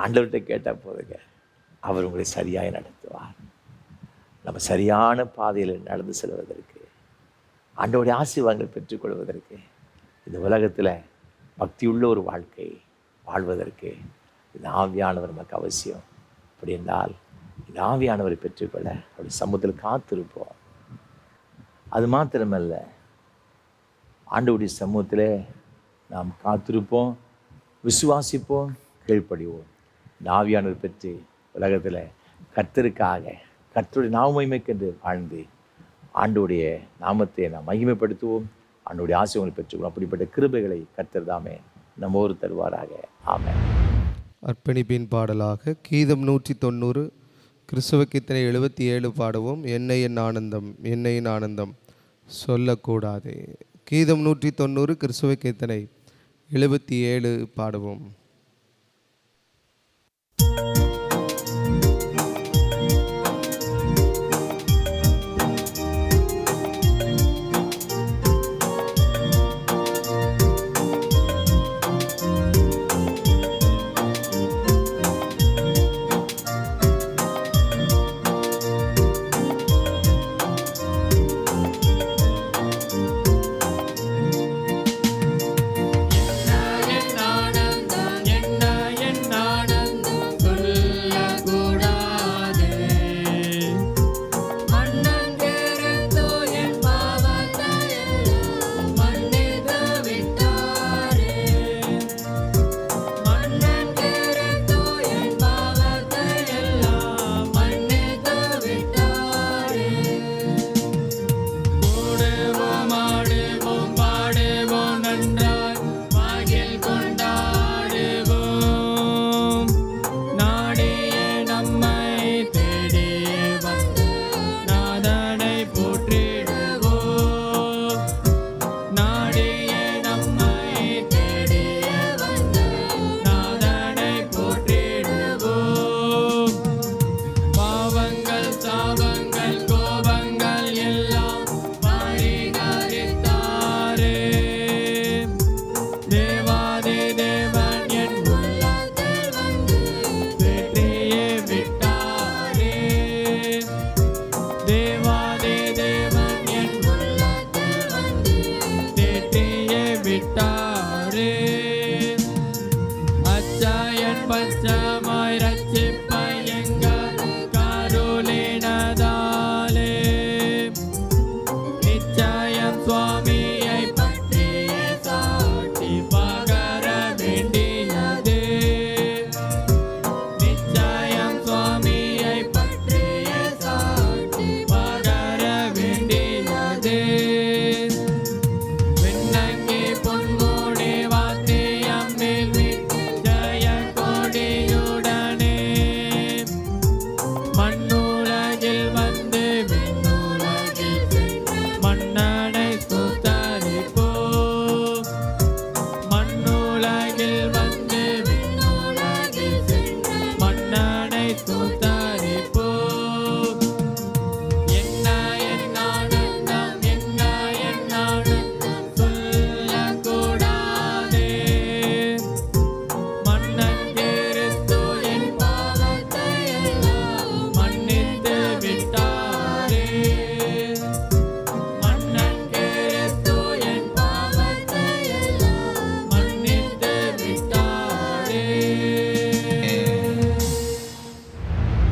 Speaker 3: ஆண்டவர்கிட்ட கேட்டால் போதுங்க, அவர் உங்களை சரியாக நடத்துவார். நம்ம சரியான பாதையில் நடந்து செல்வதற்கு, ஆண்டவருடைய ஆசீர்வாதங்களை பெற்றுக்கொள்வதற்கு, இந்த உலகத்தில் பக்தியுள்ள ஒரு வாழ்க்கை வாழ்வதற்கு இந்த ஆவியானவர் நமக்கு அவசியம். அப்படி என்றால் இந்த ஆவியானவரை பெற்றுக்கொள்ள அவருடைய சமூகத்தில் காத்திருப்போம். அது மாத்திரமல்ல, ஆண்டவருடைய சமூகத்தில் நாம் காத்திருப்போம், விசுவாசிப்போம், கீழ்ப்படிவோம். இந்த ஆவியானவர் பெற்று உலகத்தில் கர்த்தருக்காக, கர்த்தருடைய நாமமைக்கென்று வாழ்ந்து ஆண்டவருடைய நாமத்தை நாம் மகிமைப்படுத்துவோம். ஆண்டவருடைய ஆசீர்வாதங்களை பெற்றுக்கொள்வோம். அப்படிப்பட்ட கிருபைகளை கர்த்தர் தாமே நம்மோடு தருவாராக. ஆமென்.
Speaker 2: அர்ப்பணிப்பின் பாடலாக கீதம் 190, கிறிஸ்துவ கீர்த்தனை 77 பாடுவோம். என்னை என் ஆனந்தம், என்னை என் ஆனந்தம் சொல்லக்கூடாதே. கீதம் 190, கிறிஸ்துவ கீர்த்தனை 77 பாடுவோம்.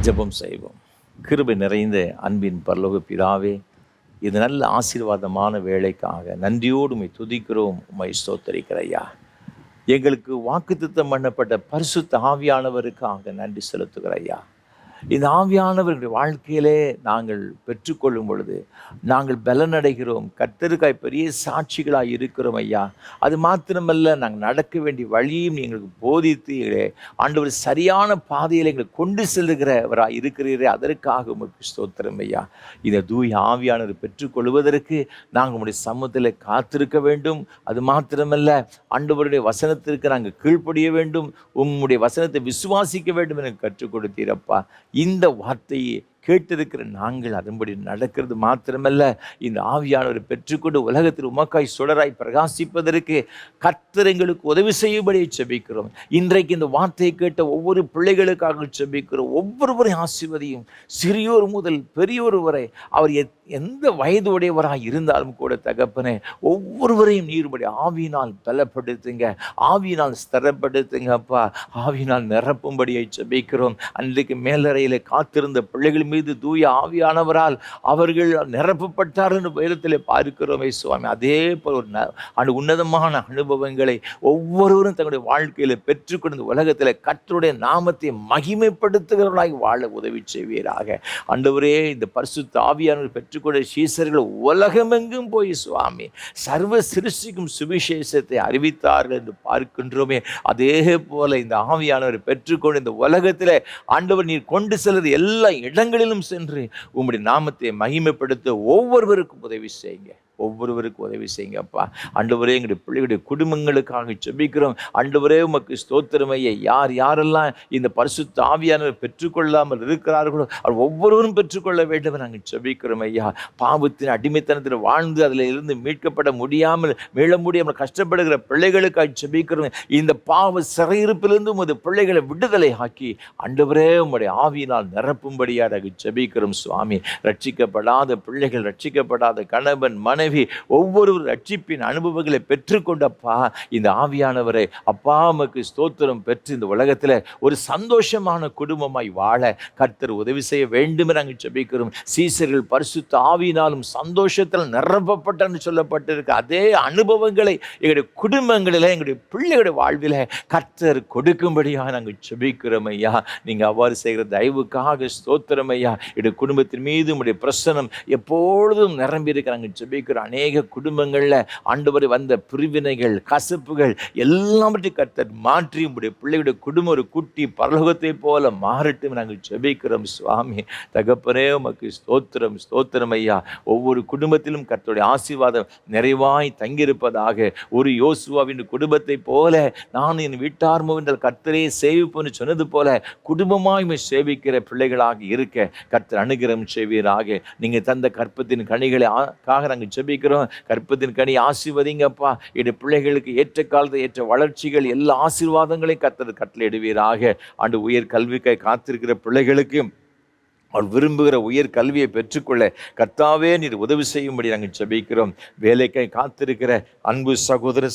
Speaker 3: ஜெபம் செய்வோம். கிருபை நிறைந்த அன்பின் பரலோக பிதாவே, இது நல்ல ஆசீர்வாதமான வேலைக்காக நன்றியோடு உம்மை துதிக்கிறோம், உம்மை ஸ்தோத்தரிக்கிற ஐயா. எங்களுக்கு வாக்குத்தத்தம் பண்ணப்பட்ட பரிசுத்த ஆவியானவருக்காக நன்றி செலுத்துகிற ஐயா. இந்த ஆவியானவர்களுடைய வாழ்க்கையிலே நாங்கள் பெற்றுக்கொள்ளும் பொழுது நாங்கள் பலனடைகிறோம், கர்த்தருக்காய் பெரிய சாட்சிகளாக இருக்கிறோம் ஐயா. அது மாத்திரமல்ல, நாங்கள் நடக்க வேண்டிய வழியும் எங்களுக்கு போதித்து ஆண்டவர் சரியான பாதையில் எங்களை கொண்டு செல்லுகிறவராக இருக்கிறீரே, அதற்காக உமக்கு ஸ்தோத்திரம் ஐயா. இந்த தூய ஆவியானவர் பெற்றுக்கொள்வதற்கு நாங்கள் உங்களுடைய சமூகத்தில் காத்திருக்க வேண்டும். அது மாத்திரமல்ல, ஆண்டவருடைய வசனத்திற்கு நாங்கள் கீழ்ப்படிய வேண்டும், உம்முடைய வசனத்தை விசுவாசிக்க வேண்டும் என கற்றுக் கொடுத்தீரப்பா. இந்த வார்த்தையை கேட்டிருக்கிற நாங்கள் அதன்படி நடக்கிறது மாத்திரமல்ல, இந்த ஆவியானவரை பெற்றுக்கொண்டு உலகத்தில் உமக்காய் சுடராய் பிரகாசிப்பதற்கு கர்த்தர் எங்களுக்கு உதவி செய்யும்படி செபிக்கிறோம். இன்றைக்கு இந்த வார்த்தையை கேட்ட ஒவ்வொரு பிள்ளைகளுக்காக செபிக்கிறோம். ஒவ்வொருவரையும் ஆசீர்வதியும், சிறியோர் முதல் பெரியோர் வரை, அவர் எந்த வயது உடையவராக இருந்தாலும் கூட தகப்பனே, ஒவ்வொருவரையும் நீருபடி ஆவியினால் பலப்படுத்துங்க, ஆவியினால் ஸ்திரப்படுத்துங்க அப்பா, ஆவியினால் நிரப்பும்படியை செபிக்கிறோம். அன்றைக்கு மேலறையில் காத்திருந்த பிள்ளைகள் மீது தூய ஆவியானவரால் அவர்கள் நிரப்பப்பட்டார் என்று வேதத்திலே பார்க்கிறோமே சுவாமி. அதே போல் ஒரு உன்னதமான அனுபவங்களை ஒவ்வொருவரும் தங்களுடைய வாழ்க்கையில பெற்றுக்கொண்டு இந்த உலகத்தில் கர்த்தருடைய நாமத்தை மகிமைப்படுத்துகிறவர்களாய் வாழ உதவி செய்வீராக. ஆண்டவரே, இந்த பரிசுத்த ஆவியானவர் பெற்றுக்கொண்ட சீசர்கள் உலகமெங்கும் போய் சுவாமி சர்வ சிருஷ்டிக்கும் சுவிசேஷத்தை அறிவித்தார்கள் என்று பார்க்கின்றோமே. அதே போல இந்த ஆவியானவரை பெற்றுக்கொண்டு இந்த உலகத்தில் ஆண்டவர் நீர் கொண்டு செல்வது எல்லா இடங்களிலும் சென்று உம்முடைய நாமத்தை மகிமைப்படுத்த ஒவ்வொருவருக்கும் உதவி செய்யுங்க. ஒவ்வொருவருக்கும் உதவி செய்யுங்க அப்பா. ஆண்டவரே, எங்களுடைய பிள்ளைகளுடைய குடும்பங்களுக்காக ஜெபிக்கிறோம். ஆண்டவரே, உமக்கு ஸ்தோத்திரமையை யார் யாரெல்லாம் இந்த பரிசுத்த ஆவியானவர் பெற்றுக்கொள்ளாமல் இருக்கிறார்களோ அவர் ஒவ்வொருவரும் பெற்றுக்கொள்ள வேண்டும் நாங்கள் ஜெபிக்கிறோம் ஐயா. பாவத்தின் அடிமைத்தனத்தில் வாழ்ந்து அதில் இருந்து மீட்கப்பட முடியாமல் மீள முடியாமல் கஷ்டப்படுகிற பிள்ளைகளுக்காக ஜெபிக்கிறோம். இந்த பாவ சிறையிருப்பிலிருந்து உமது பிள்ளைகளை விடுதலை ஆக்கி ஆண்டவரே உம்முடைய ஆவியினால் நிரப்பும்படியாக ஜெபிக்கிறோம் சுவாமி. ரட்சிக்கப்படாத பிள்ளைகள், ரட்சிக்கப்படாத கணவன் மனைவி ஒவ்வொருவர் ரட்சிப்பின் அனுபவங்களை பெற்றுக்கொண்டப்பா இந்த ஆவியானவரை அப்பா உமக்கு ஸ்தோத்திரம் பெற்று இந்த உலகத்தில் ஒரு சந்தோஷமான குடும்பமாய் வாழ கர்த்தர் உதவி செய்ய வேண்டும் என்று நாங்கள் ஜெபிக்கிறோம். சீசர்கள் பரிசுத்த ஆவியினாலும் சந்தோஷத்தில் நிரப்பப்பட்டு சொல்லப்பட்டிருக்க அதே அனுபவங்களை எங்களுடைய குடும்பங்களில் எங்களுடைய பிள்ளைகளுடைய வாழ்வில் கர்த்தர் கொடுக்கும்படியாக நாங்கள் ஜெபிக்கிறோம் ஐயா. நீங்கள் அவ்வாறு செய்கிற தயவுக்காக ஸ்தோத்திரம் ஐயா. என்னுடைய குடும்பத்தின் மீது உங்களுடைய பிரசனம் எப்பொழுதும் நிரம்பி இருக்க நாங்கள் ஜெபிக்கிறோம். அநேக குடும்பங்களில் ஆண்டவரை வந்த பிரிவினைகள், கசப்புகள் எல்லாவற்றையும் கர்த்தர் மாற்றி உங்களுடைய பிள்ளைகளுடைய குடும்பம் ஒரு குட்டி பரலோகத்தை போல மாறட்டும் நாங்கள் ஜெபிக்கிறோம் சுவாமி. தகப்பனே உமக்கு ஸ்தோத்திரம் ஸ்தோத்திரம் ஐயா. ஒவ்வொரு குடும்பத்திலும் கர்த்தருடைய ஆசீர்வாதம் நிறைவாய் தங்கியிருப்பதாக. ஒரு யோசுவாவின் குடும்பத்தை போல நான் என் வீட்டார்மோ என்ற கர்த்தரே சேவிப்போன்னு சொன்னது போல குடும்பமாய் சேவிக்கிற பிள்ளைகளாக இருக்க கர்த்தர் அனுகிரகம் செய்வீராக. நீங்கள் தந்த கற்பத்தின் கனிகளை நாங்கள் ஜெபிக்கிறோம். கற்பத்தின் கனி ஆசீர்வதிங்கப்பா. என்னுடைய பிள்ளைகளுக்கு ஏற்ற காலத்தை ஏற்ற வளர்ச்சிகள் எல்லா ஆசீர்வாதங்களையும் கர்த்தர் கட்டளையிடுவீராக. ஆண்டு உயர் கல்விக்காய் காத்திருக்கிற பிள்ளைகளுக்கு அவர் விரும்புகிற உயர் கல்வியை பெற்றுக்கொள்ள கர்த்தாவே நீர் உதவி செய்யும்படி நாங்கள் ஜெபிக்கிறோம். வேலைக்காய் காத்திருக்கிற அன்பு சகோதர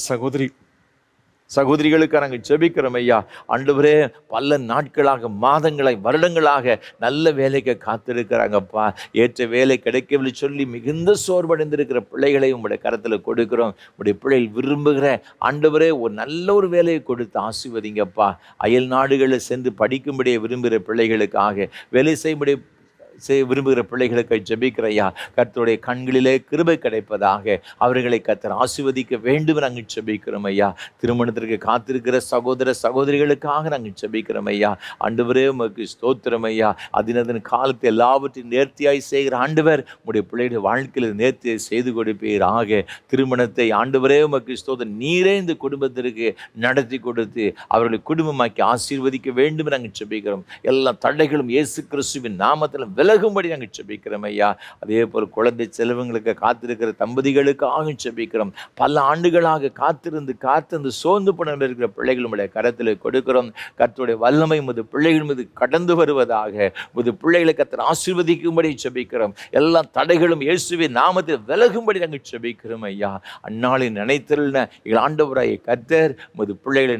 Speaker 3: சகோதரிகளுக்கு நாங்கள் ஜெபிக்கிறோம் ஐயா. ஆண்டவரே, பல நாட்களாக மாதங்களாய் வருடங்களாக நல்ல வேலைக்கு காத்திருக்கிறாங்கப்பா. ஏற்ற வேலை கிடைக்கவில்லை சொல்லி மிகுந்த சோர்வடைந்திருக்கிற பிள்ளைகளை உங்களுடைய கரத்தில் கொடுக்கிறோம். உங்களுடைய பிள்ளைகள் விரும்புகிற ஆண்டவரே ஒரு நல்ல ஒரு வேலையை கொடுத்து ஆசீர்வதிங்கப்பா. அயல் நாடுகளில் சென்று படிக்கும்படியே விரும்புகிற பிள்ளைகளுக்காக வேலை செய்யும்படியே விரும்புகிற பிள்ளைகளுக்கு ஜெபிக்கிறையா. கர்த்தருடைய கண்களிலே கிருபை கிடைப்பதாக அவர்களை கர்த்தர் ஆசீர்வதிக்க வேண்டும் நாங்கள் ஜெபிக்கிறோம் ஐயா. திருமணத்திற்கு காத்திருக்கிற சகோதர சகோதரிகளுக்காக நாங்கள் ஜெபிக்கிறோம் ஐயா. ஆண்டவரே உமக்கு ஸ்தோத்திரம் ஐயா. அதினதன் காலத்தை எல்லாவற்றையும் நேர்த்தியாய் செய்கிற ஆண்டவர் உடைய பிள்ளைகளுடைய வாழ்க்கையில் நேர்த்தியை செய்து கொடுப்பீராக. திருமணத்தை ஆண்டவரே உமக்கு ஸ்தோத்திரம் நீரே இந்த குடும்பத்திற்கு நடத்தி கொடுத்து அவர்களை குடும்பமாக்கி ஆசீர்வதிக்க வேண்டும் நாங்கள் ஜெபிக்கிறோம். எல்லா தடைகளும் இயேசு கிறிஸ்துவின் நாமத்தில் விலகும்படி நாங்கள் ஜெபிக்கிறோம் ஐயா. அதே போல் குழந்தை செல்வங்களுக்கு காத்திருக்கிற தம்பதிகளுக்காக ஜெபிக்கிறோம். பல ஆண்டுகளாக காத்திருந்து சோர்ந்து போன இருக்கிற பிள்ளைகளுடைய கரத்தில் கொடுக்கிறோம். கர்த்தருடைய வல்லமை முது பிள்ளைகள் மீது கடந்து வருவதாக. முது பிள்ளைகளை கர்த்தர் ஆசீர்வதிக்கும்படி ஜெபிக்கிறோம். எல்லா தடைகளும் இயேசுவின் நாமத்தில் விலகும்படி நாங்கள் ஜெபிக்கிறோம் ஐயா. அந்நாளில் நினைத்தருளின எங்கள் ஆண்டவராய கர்த்தர் முது பிள்ளைகளை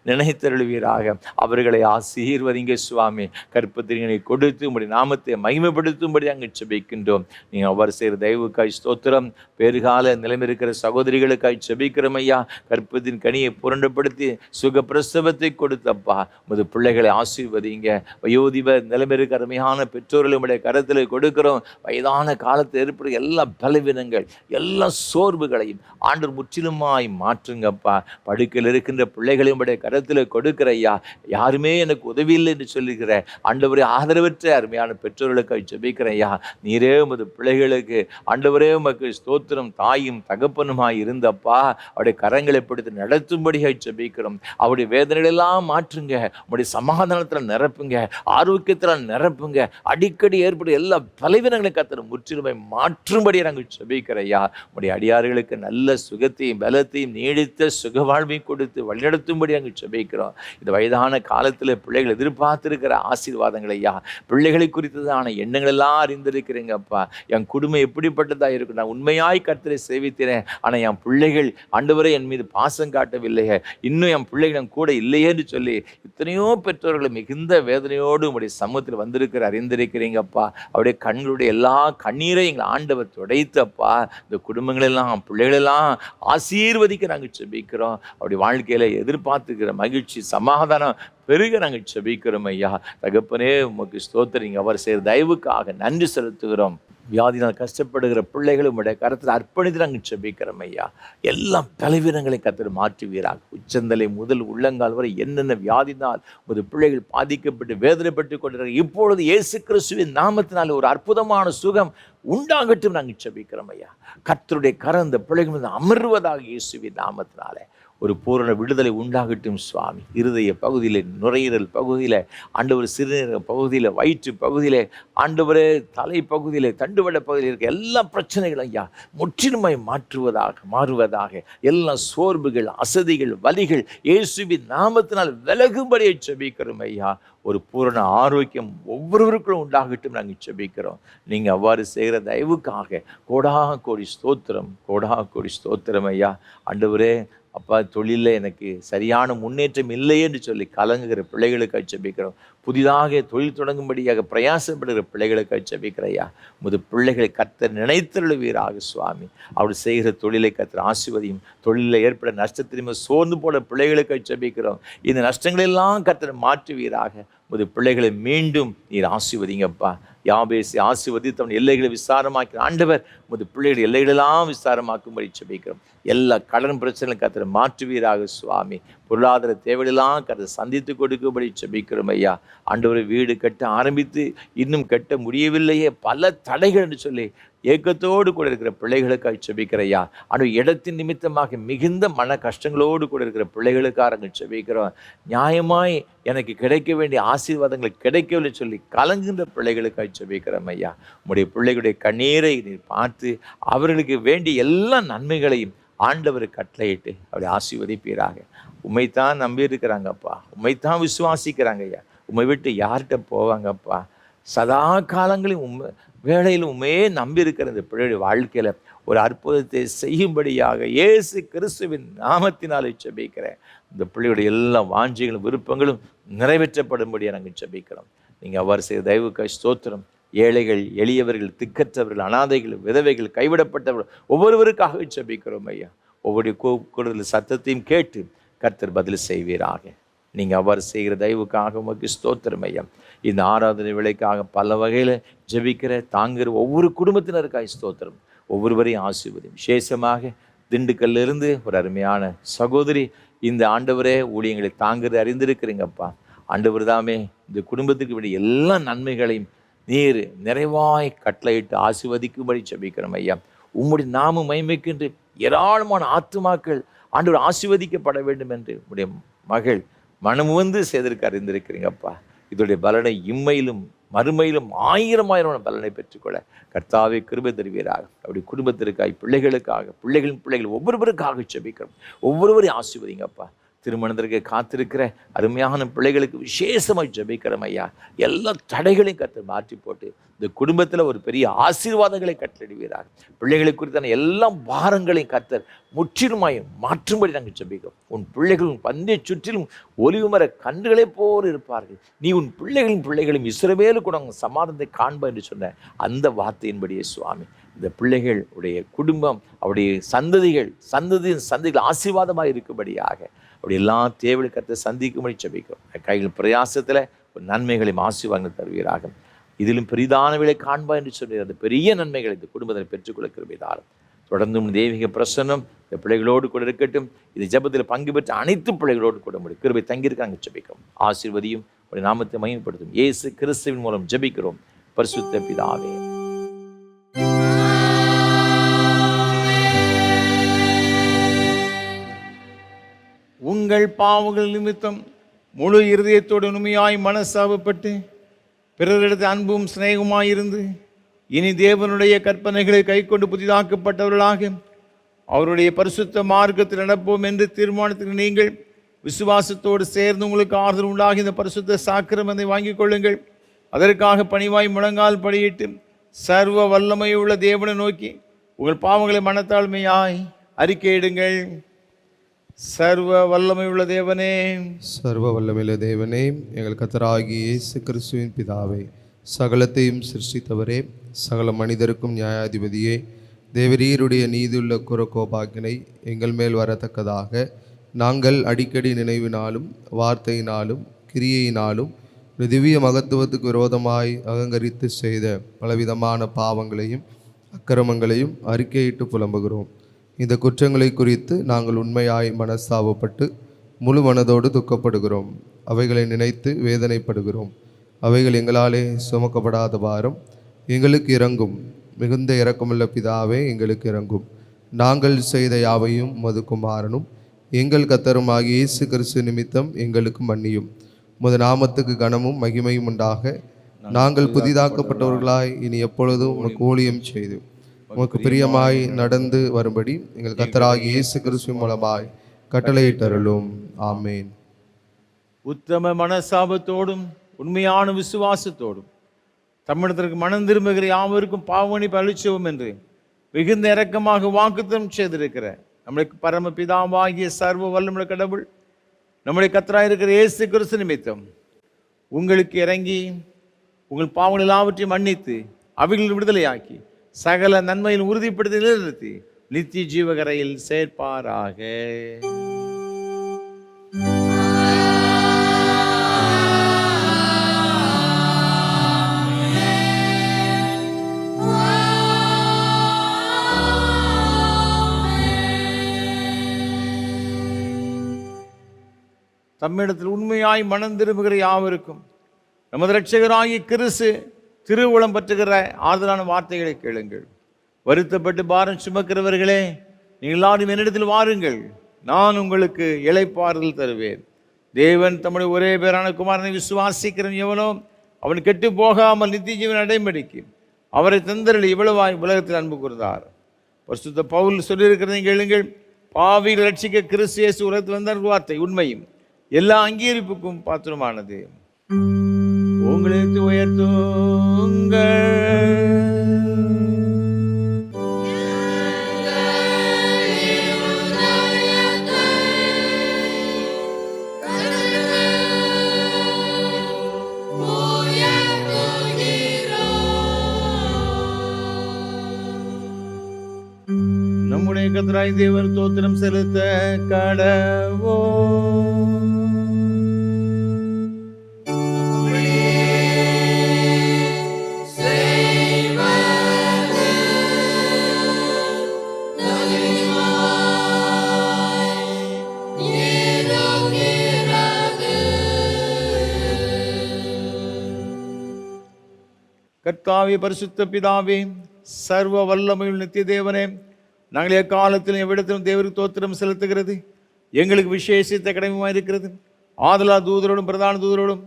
Speaker 3: நினைத்தருளுவீராக. அவர்களை ஆசீர்வதிங்க சுவாமி. கற்பத்திரிகளை கொடுத்து உங்களுடைய நாமத்தை மகிமைப்படுத்தும்படி அங்கு ஜெபிக்கின்றோம். நீங்கள் அவ்வாறு செய்கிற தயவுக்காய் ஸ்தோத்திரம். பேறுகால நிலைமை இருக்கிற சகோதரிகளுக்காய் ஜெபிக்கிறோம் ஐயா. கற்பத்தின் கனியை புரண்டப்படுத்தி சுக பிரசவத்தை கொடுத்தப்பா உமது பிள்ளைகளை ஆசீர்வதிங்க. வயோதிப நிலைமை இருக்கிற அருமையான பெற்றோர்களை உடைய கரத்தில் கொடுக்கிறோம். வயதான காலத்தில் ஏற்படும் எல்லா பலவீனங்கள் எல்லா சோர்வுகளையும் ஆண்டவர் முற்றிலுமாய் மாற்றுங்கப்பா. படுக்கையில் இருக்கின்ற பிள்ளைகளையும் உடைய கரத்தில் கொடுக்கிற ஐயா. யாருமே எனக்கு உதவி இல்லை என்று சொல்லுகிற ஆண்டவரே ஆதரவற்ற அருமையான பெற்றோர்களுக்காக ஜெபிக்கிறேன் ஐயா. நீரே உமது பிள்ளைகளுக்கு ஆண்டவரே உமக்கு ஸ்தோத்திரம் தாயும் தகப்பனுமாய் இருந்தப்பா அவருடைய கரங்களை பிடித்து நடத்தும்படியாக ஜெபிக்கிறோம். அவருடைய வேதனைகளெல்லாம் மாற்றுங்க. உங்களுடைய சமாதானத்தில் நிரப்புங்க. ஆரோக்கியத்தில் நிரப்புங்க. அடிக்கடி ஏற்படும் எல்லா பலவீனங்களையும் கர்த்தர் முற்றிலுமை மாற்றும்படியாக நாங்கள் ஜெபிக்கிறோம் ஐயா. உங்களுடைய அடியார்களுக்கு நல்ல சுகத்தையும் பலத்தையும் நீடித்த சுக வாழ்வையும் கொடுத்து வழிநடத்தும்படி நாங்கள் ஜெபிக்கிறோம். இந்த வயதான காலத்தில் பிள்ளைகள் எதிர்பார்த்திருக்கிற ஆசீர்வாதங்களை ஐயா பிள்ளைகளை குறித்ததான எண்ணங்கள் எல்லாம் அறிந்திருக்கிறீங்கப்பா. என் குடும்பம் எப்படிப்பட்டதாக இருக்கும், நான் உண்மையாய் கர்த்தரை சேவித்தேன், ஆனால் என் பிள்ளைகள் ஆண்டவரே என் மீது பாசம் காட்டவில்லையே, இன்னும் என் பிள்ளைகள் என் கூட இல்லையேன்னு சொல்லி எத்தனையோ பெற்றோர்கள் மிகுந்த வேதனையோடு உங்களுடைய சமூகத்தில் வந்திருக்கிற அறிந்திருக்கிறீங்கப்பா. அவருடைய கண்களுடைய எல்லா கண்ணீரை எங்களை ஆண்டவர் துடைத்தப்பா. இந்த குடும்பங்களெல்லாம் பிள்ளைகளெல்லாம் ஆசீர்வதிக்க நாங்கள் செபிக்கிறோம். அப்படி வாழ்க்கையில் எதிர்பார்த்துக்கிற மகிழ்ச்சி சமாதானம் பெருக நாங்கள் செபிக்கிறோம் ஐயா. தகப்பனே உமக்கு ஸ்தோத்திரம். அவர் செய்கிற தயவுக்காக நன்றி செலுத்துகிறோம். வியாதினால் கஷ்டப்படுகிற பிள்ளைகளை உடைய கருத்தில் அர்ப்பணித்து நாங்கள் செபிக்கிறோம் ஐயா. எல்லாம் பலவீனங்களை கர்த்தர் மாற்றுவீராக. உச்சந்தலை முதல் உள்ளங்கால் வரை என்னென்ன வியாதினால் ஒரு பிள்ளைகள் பாதிக்கப்பட்டு வேதனைப்பட்டு கொண்டிருக்கிறார், இப்பொழுது இயேசு கிறிஸ்துவின் நாமத்தினால் ஒரு அற்புதமான சுகம் உண்டாகட்டும் நாங்கள் செபிக்கிறோம் ஐயா. கர்த்தருடைய கரம் இந்த பிள்ளைகள் மீது அமர்வதாக இயேசுவின் நாமத்தினாலே ஒரு பூரண விடுதலை உண்டாகட்டும் சுவாமி. இருதய பகுதியில், நுரையீரல் பகுதியில் ஆண்டவர், சிறுநீரக பகுதியில், வயிற்று பகுதியில் ஆண்டவரே, தலை பகுதியில், தண்டுவட பகுதியில் இருக்க எல்லா பிரச்சனைகளும் ஐயா முற்றிலுமாய் மாறுவதாக எல்லா சோர்வுகள், அசதிகள், வலிகள் இயேசுவின் நாமத்தினால் விலகும்படியை செபிக்கிறோம் ஐயா. ஒரு பூரண ஆரோக்கியம் ஒவ்வொருவருக்கும் உண்டாகட்டும் நாங்கள் செபிக்கிறோம். நீங்கள் அவ்வாறு செய்கிற தயவுக்காக கோடா கோடி ஸ்தோத்திரம், கோடா கோடி ஸ்தோத்திரம் ஐயா. ஆண்டவரே அப்பா, தொழிலில் எனக்கு சரியான முன்னேற்றம் இல்லையே என்று சொல்லி கலங்குகிற பிள்ளைகளுக்காக செபிக்கிறோம். புதிதாக தொழில் தொடங்கும்படியாக பிரயாசப்படுகிற பிள்ளைகளுக்காக செபிக்கிறையா. பிள்ளைகளை கர்த்தர் நினைத்தருளுவீராக சுவாமி. அவர் செய்கிற தொழிலை கர்த்தர் ஆசீர்வதியும். தொழிலில் ஏற்பட நஷ்டத்திலுமே சோர்ந்து போன பிள்ளைகளுக்காக செபிக்கிறோம். இந்த நஷ்டங்களெல்லாம் கர்த்தர் மாற்றுவீராக. பிள்ளைகளை மீண்டும் நீர் ஆசீர்வதிங்கப்பா. யாபேசி ஆசீர்வதித்து அவன் எல்லைகளை விசாரமாக்கிற ஆண்டவர் பிள்ளைகள் எல்லைகளெல்லாம் விசாரமாக்கும்படி செபிக்கிறோம். எல்லா கடன் பிரச்சனைகளும் கர்த்தர் மாற்றுவீராக சுவாமி. பொருளாதார தேவையெல்லாம் கர்த்தர் சந்தித்து கொடுக்கும்படி செபிக்கிறோம் ஐயா. ஆண்டவரை வீடு கட்ட ஆரம்பித்து இன்னும் கட்ட முடியவில்லையே, பல தடைகள் என்று சொல்லி ஏக்கத்தோடு கூட இருக்கிற பிள்ளைகளுக்காக செபிக்கிறையா. ஆனால் இடத்தின் நிமித்தமாக மிகுந்த மன கஷ்டங்களோடு கூட இருக்கிற பிள்ளைகளுக்காக செபிக்கிறோம். நியாயமாய் எனக்கு கிடைக்க வேண்டிய ஆசீர்வாதங்கள் கிடைக்கவில்லை சொல்லி கலங்குகின்ற பிள்ளைகளுக்காக செபிக்கிறோம் ஐயா. உம்முடைய பிள்ளைகளுடைய கண்ணீரை நீர் பார்த்து அவர்களுக்கு வேண்டிய எல்லா நன்மைகளையும் ஆண்டவர் கட்டளையிட்டு அப்படி ஆசீர்வதிப்பீராக. உம்மைத்தான் நம்பி இருக்கிறாங்கப்பா, உம்மைத்தான் விசுவாசிக்கிறாங்க ஐயா. உம்மை விட்டு யார்கிட்ட போவாங்கப்பா? சதா காலங்களையும் வேளையில் உண்மையே நம்பி இருக்கிற இந்த பிள்ளையுடைய வாழ்க்கையில் ஒரு அற்புதத்தை செய்யும்படியாக இயேசு கிறிஸ்துவின் நாமத்தினாலே செபிக்கிறேன். இந்த பிள்ளையுடைய எல்லா வாஞ்சிகளும் விருப்பங்களும் நிறைவேற்றப்படும்படியாக நாங்கள் செபிக்கிறோம். நீங்கள் அவ்வாறு செய்த தயவுக்காய் ஸ்தோத்திரம். ஏழைகள், எளியவர்கள், திக்கற்றவர்கள், அனாதைகள், விதவைகள், கைவிடப்பட்டவர்கள் ஒவ்வொருவருக்காக செபிக்கிறோம் ஐயா. ஒவ்வொரு கூடுதல் சத்தத்தையும் கேட்டு கர்த்தர் பதில் செய்வீராக. நீங்கள் அவ்வாறு செய்கிற தயவுக்காக உமக்கு ஸ்தோத்திரம் ஐயா. இந்த ஆராதனை வேளைக்காக பல வகையில் ஜெபிக்கிற தாங்குகிற ஒவ்வொரு குடும்பத்தினருக்காக ஸ்தோத்திரம். ஒவ்வொருவரையும் ஆசீர்வதியும். விசேஷமாக திண்டுக்கல்லிருந்து ஒரு அருமையான சகோதரி இந்த ஆண்டவரே ஊழியங்களை தாங்குறது அறிந்திருக்கிறீங்கப்பா. ஆண்டவர் தாமே இந்த குடும்பத்துக்கு வேண்டிய எல்லா நன்மைகளையும் நீர் நிறைவாய் கட்டளையிட்டு ஆசீர்வதிக்கும்படி ஜெபிக்கிறோம் ஐயா. உம்முடைய நாம மகிமைக்கென்று ஏராளமான ஆத்துமாக்கள் ஆண்டவர் ஆசீர்வதிக்கப்பட வேண்டும் என்று உம்முடைய மகள் மனமுவந்து செய்ததற்கு அறிந்திருக்கிறீங்கப்பா. இதோடைய பலனை இம்மையிலும் மறுமையிலும் ஆயிரம் பலனை பெற்றுக்கொள்ள கர்த்தாவே கிருபை தருவீராக. அப்படி குடும்பத்திற்காக, பிள்ளைகளுக்காக, பிள்ளைகளின் பிள்ளைகள் ஒவ்வொருவருக்காக செபிக்கிறோம். ஒவ்வொருவரையும் ஆசீர்வதிங்கப்பா. திருமணத்திற்கு காத்திருக்கிற அருமையான பிள்ளைகளுக்கு விசேஷமாக ஜெபிக்கிறோம் ஐயா. எல்லா தடைகளையும் கர்த்தர் மாற்றி போட்டு இந்த குடும்பத்தில் ஒரு பெரிய ஆசீர்வாதங்களை கட்டளிடுவீராக. பிள்ளைகளை குறித்தான எல்லா பாரங்களையும் கர்த்தர் முற்றிலுமாய் மாற்றும்படி நாங்கள் ஜெபிக்கிறோம். உன் பிள்ளைகளும் பந்தை சுற்றிலும் ஒலிவுமர கன்றுகளை போல் இருப்பார்கள். நீ உன் பிள்ளைகளும் இஸ்ரவேலு கூட சமாதானத்தை காண்பா என்று சொன்ன அந்த வார்த்தையின்படியே சுவாமி, இந்த பிள்ளைகள் உடைய குடும்பம், அவருடைய சந்ததிகள் ஆசீர்வாதமாக இருக்கும்படியாக அப்படி எல்லா தேவைகளை கர்த்தர் சந்திக்கும்படி ஜெபிக்கிறோம். கைகள் பிரயாசத்தில் ஒரு நன்மைகளையும் ஆசீர்வாதங்கள் தருவீராக. இதிலும் பெரிதான விலை காண்பா என்று சொன்ன அந்த பெரிய நன்மைகளை இந்த குடும்பத்தில் பெற்றுக்கொள்ள கிருபைதாரும். தொடர்ந்தும் தெய்வீக பிரசன்னம் இந்த பிள்ளைகளோடு கூட இருக்கட்டும். இது ஜெபத்தில் பங்கு பெற்ற அனைத்து பிள்ளைகளோடு கூட முடியும் கிருபை தங்கியிருக்காங்க ஜெபிக்கிறோம். ஆசீர்வதியும் ஒரு நாமத்தை மகிமைப்படுத்தும் இயேசு கிறிஸ்துவின் மூலம் ஜெபிக்கிறோம் பரிசுத்த பிதாவே.
Speaker 1: உங்கள் பாவங்கள் நிமித்தம் முழு இருதயத்தோடு உண்மையாய் மனஸ்தாபப்பட்டு பிறரிடத்து அன்பும் சிநேகமாயிருந்து இனி தேவனுடைய கற்பனைகளை கைக்கொண்டு புதிதாக்கப்பட்டவர்களாக அவருடைய பரிசுத்த மார்க்கத்தில் நடப்போம் என்று தீர்மானத்தில் நீங்கள் விசுவாசத்தோடு சேர்ந்து உங்களுக்கு ஆறுதல் உண்டாகி இந்த பரிசுத்த சாக்கிரமத்தை வாங்கிக் கொள்ளுங்கள். அதற்காக பணிவாய் முழங்கால் படியிட்டு சர்வ வல்லமையுள்ள தேவனை நோக்கி உங்கள் பாவங்களை மனத்தாழ்மையாய் அறிக்கையிடுங்கள். சர்வ வல்லமையுள்ள தேவனே,
Speaker 2: சர்வ வல்லமையுள்ள தேவனே, எங்கள் கர்த்தராகிய இயேசு கிறிஸ்துவின் பிதாவே, சகலத்தையும் சிருஷ்டித்தவரே, சகல மனிதருக்கும் நியாயாதிபதியே, தேவரீருடைய நீதியுள்ள குரக்கோபாக்கினை எங்கள் மேல் வரத்தக்கதாக நாங்கள் அடிக்கடி நினைவினாலும் வார்த்தையினாலும் கிரியையினாலும் திவ்ய மகத்துவத்துக்கு விரோதமாய் அகங்கரித்து செய்த பலவிதமான பாவங்களையும் அக்கிரமங்களையும் அறிக்கையிட்டு புலம்புகிறோம். இந்த குற்றங்களை குறித்து நாங்கள் உண்மையாய் மனஸ்தாபப்பட்டு முழு மனதோடு துக்கப்படுகிறோம். அவைகளை நினைத்து வேதனைப்படுகிறோம். அவைகள் எங்களாலே சுமக்கப்படாத பாரம். எங்களுக்கு இறங்கும். மிகுந்த இரக்கமுள்ள பிதாவே, எங்களுக்கு இறங்கும். நாங்கள் செய்த யாவையும் உமது குமாரனும் எங்கள் கர்த்தருமாகிய இயேசு கிறிஸ்து நிமித்தம் எங்களுக்கு மன்னியும். உமது நாமத்துக்கு கனமும் மகிமையும் உண்டாக. நாங்கள் புதிதாக்கப்பட்டவர்களாய் இனி எப்பொழுதும் உமக்கு ஊழியம் செய்து உமக்கு பிரியமாய் நடந்து வரும்படி எங்கள் கர்த்தராகிய இயேசு கிறிஸ்து மூலமாய் கட்டளையிட்டருளும். ஆமேன்.
Speaker 1: உத்தம மனசாபத்தோடும் உண்மையான விசுவாசத்தோடும் தமிழத்திற்கு மனம் திரும்புகிற யாவருக்கும் பாவமன்னிப்பு அளிச்சோம் என்று மிகுந்த இரக்கமாக வாக்குத்தம் செய்திருக்கிற நம்முடைய பரமபிதாவாகிய சர்வ வல்லமையுள்ள கடவுள் நம்முடைய கர்த்தராயிருக்கிற இயேசு கிறிஸ்து நிமித்தம் உங்களுக்கு இறங்கி உங்கள் பாவங்கள் எல்லாவற்றையும் மன்னித்து அவைகளில் விடுதலையாக்கி சகல நன்மையில் உறுதிப்படுத்தி நிலைநிறுத்தி நித்திய ஜீவகரையில் சேர்ப்பாராக. தம்மிடத்தில் உண்மையாய் மனம் திரும்புகிற யாவருக்கும் நமது இரட்சகராகிய கிறிஸ்து திருவுளம் பற்றுகிற ஆறுதலான வார்த்தைகளை கேளுங்கள். வருத்தப்பட்டு பாரம் சுமக்கிறவர்களே, நீங்கள் எல்லாரும் என்னிடத்தில் வாருங்கள், நான் உங்களுக்கு இளைப்பாறுதல் தருவேன். தேவன் தம்முடைய ஒரே பேரான குமாரனை விசுவாசிக்கிறன் எவனோ அவன் கெட்டு போகாமல் நித்திய ஜீவன் அடைம்படிக்கு அவரை தந்தரளி இவ்வளவாய் உலகத்தில் அன்பு கூர்ந்தார். பரிசுத்த பவுல் சொல்லியிருக்கிறதை கேளுங்கள். பாவிகள் ரட்சிக்க கிறிஸ்து இயேசு உலகத்தில் வந்த வார்த்தை உண்மையும் எல்லா அங்கீகரிப்புக்கும் பாத்திரமானது. உங்களுக்கு உயர்த்துங்கள். நம்முடைய கர்த்தராகிய தேவன் தோத்திரம் செலுத்த கடவோம். கர்த்தாவே, பரிசுத்த பிதாவே, சர்வ வல்லமையுள்ள நித்திய தேவனே, நாங்கள் எக்காலத்திலும் எவ்விடத்திலும் தேவருக்கு தோத்திரம் செலுத்துகிறது எங்களுக்கு விசேஷித்த கடமையாக இருக்கிறது. ஆதலா தூதரோடும் பிரதான தூதரோடும்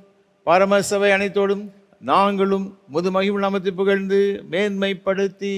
Speaker 1: பரமசபை அனைத்தோடும் நாங்களும் முது மகிழ்வு நாமத்தை புகழ்ந்து மேன்மைப்படுத்தி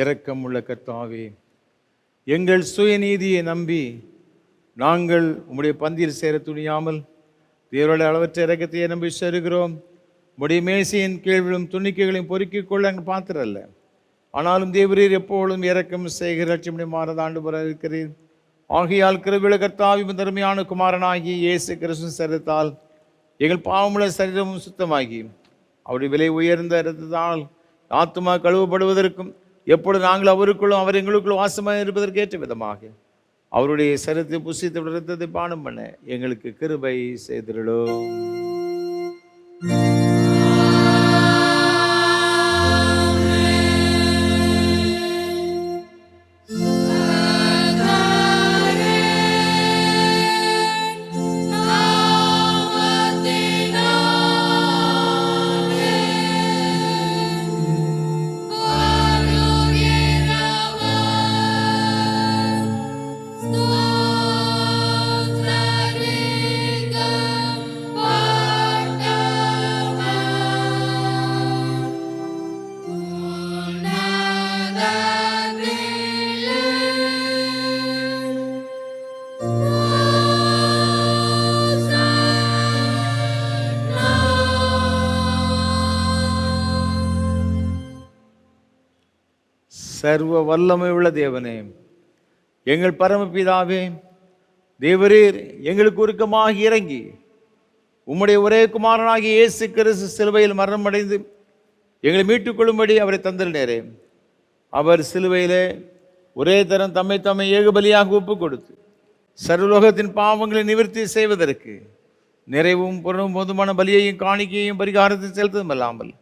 Speaker 1: இரக்கமுள்ள கர்த்தாவே, எங்கள் சுயநீதியை நம்பி நாங்கள் உம்முடைய பந்தியில் சேர துணியாமல் தேவருடைய அளவற்ற இரக்கத்தையே நம்பி சேருகிறோம். உம்முடைய மேசையின் கீழ் விழும் துணிக்கைகளையும் பொறுக்கிக் கொள்ள அங்கே பாத்திரல்ல. ஆனாலும் தேவரீர் எப்பொழுதும் இரக்கம் செய்கிற லட்சுமி மாறதாண்டு வர இருக்கிறீர். ஆகையால் கிருபையுள்ள கர்த்தாவின் தருமையான குமாரனாகி இயேசு கிறிஸ்துவின் சரீரத்தால் எங்கள் பாவமுள்ள சரீரமும் சுத்தமாகி அவருடைய விலை உயர்ந்த இரத்தத்தால் ஆத்துமா கழுவப்படுவதற்கும் எப்பொழுது நாங்கள் அவருக்குள்ளும் அவர் எங்களுக்குள்ளும் வாசமாக இருப்பதற்கு ஏற்ற விதமாக அவருடைய சரீரத்தை புசித்த இரத்தத்தை பானம் பண்ண எங்களுக்கு கிருபை செய்திருடும். சர்வ வல்லமை உள்ள தேவனே, எங்கள் பரமபிதாவே, தேவரீர் எங்களுக்கு உருக்கமாக இறங்கி உம்முடைய ஒரே குமாரனாகிய இயேசு கிறிஸ்து சிலுவையில் மரணமடைந்து எங்களை மீட்டுக் கொள்ளும்படி அவரை தந்தறினேரே. அவர் சிலுவையிலே ஒரே தரம் தம்மை ஏகபலியாக ஒப்பு கொடுத்து சர்வலோகத்தின் பாவங்களை நிவர்த்தி செய்வதற்கு நிறைவும் பொருளும் போதுமான பலியையும் காணிக்கையும் பரிகாரத்தை செலுத்ததும் அல்லாமல்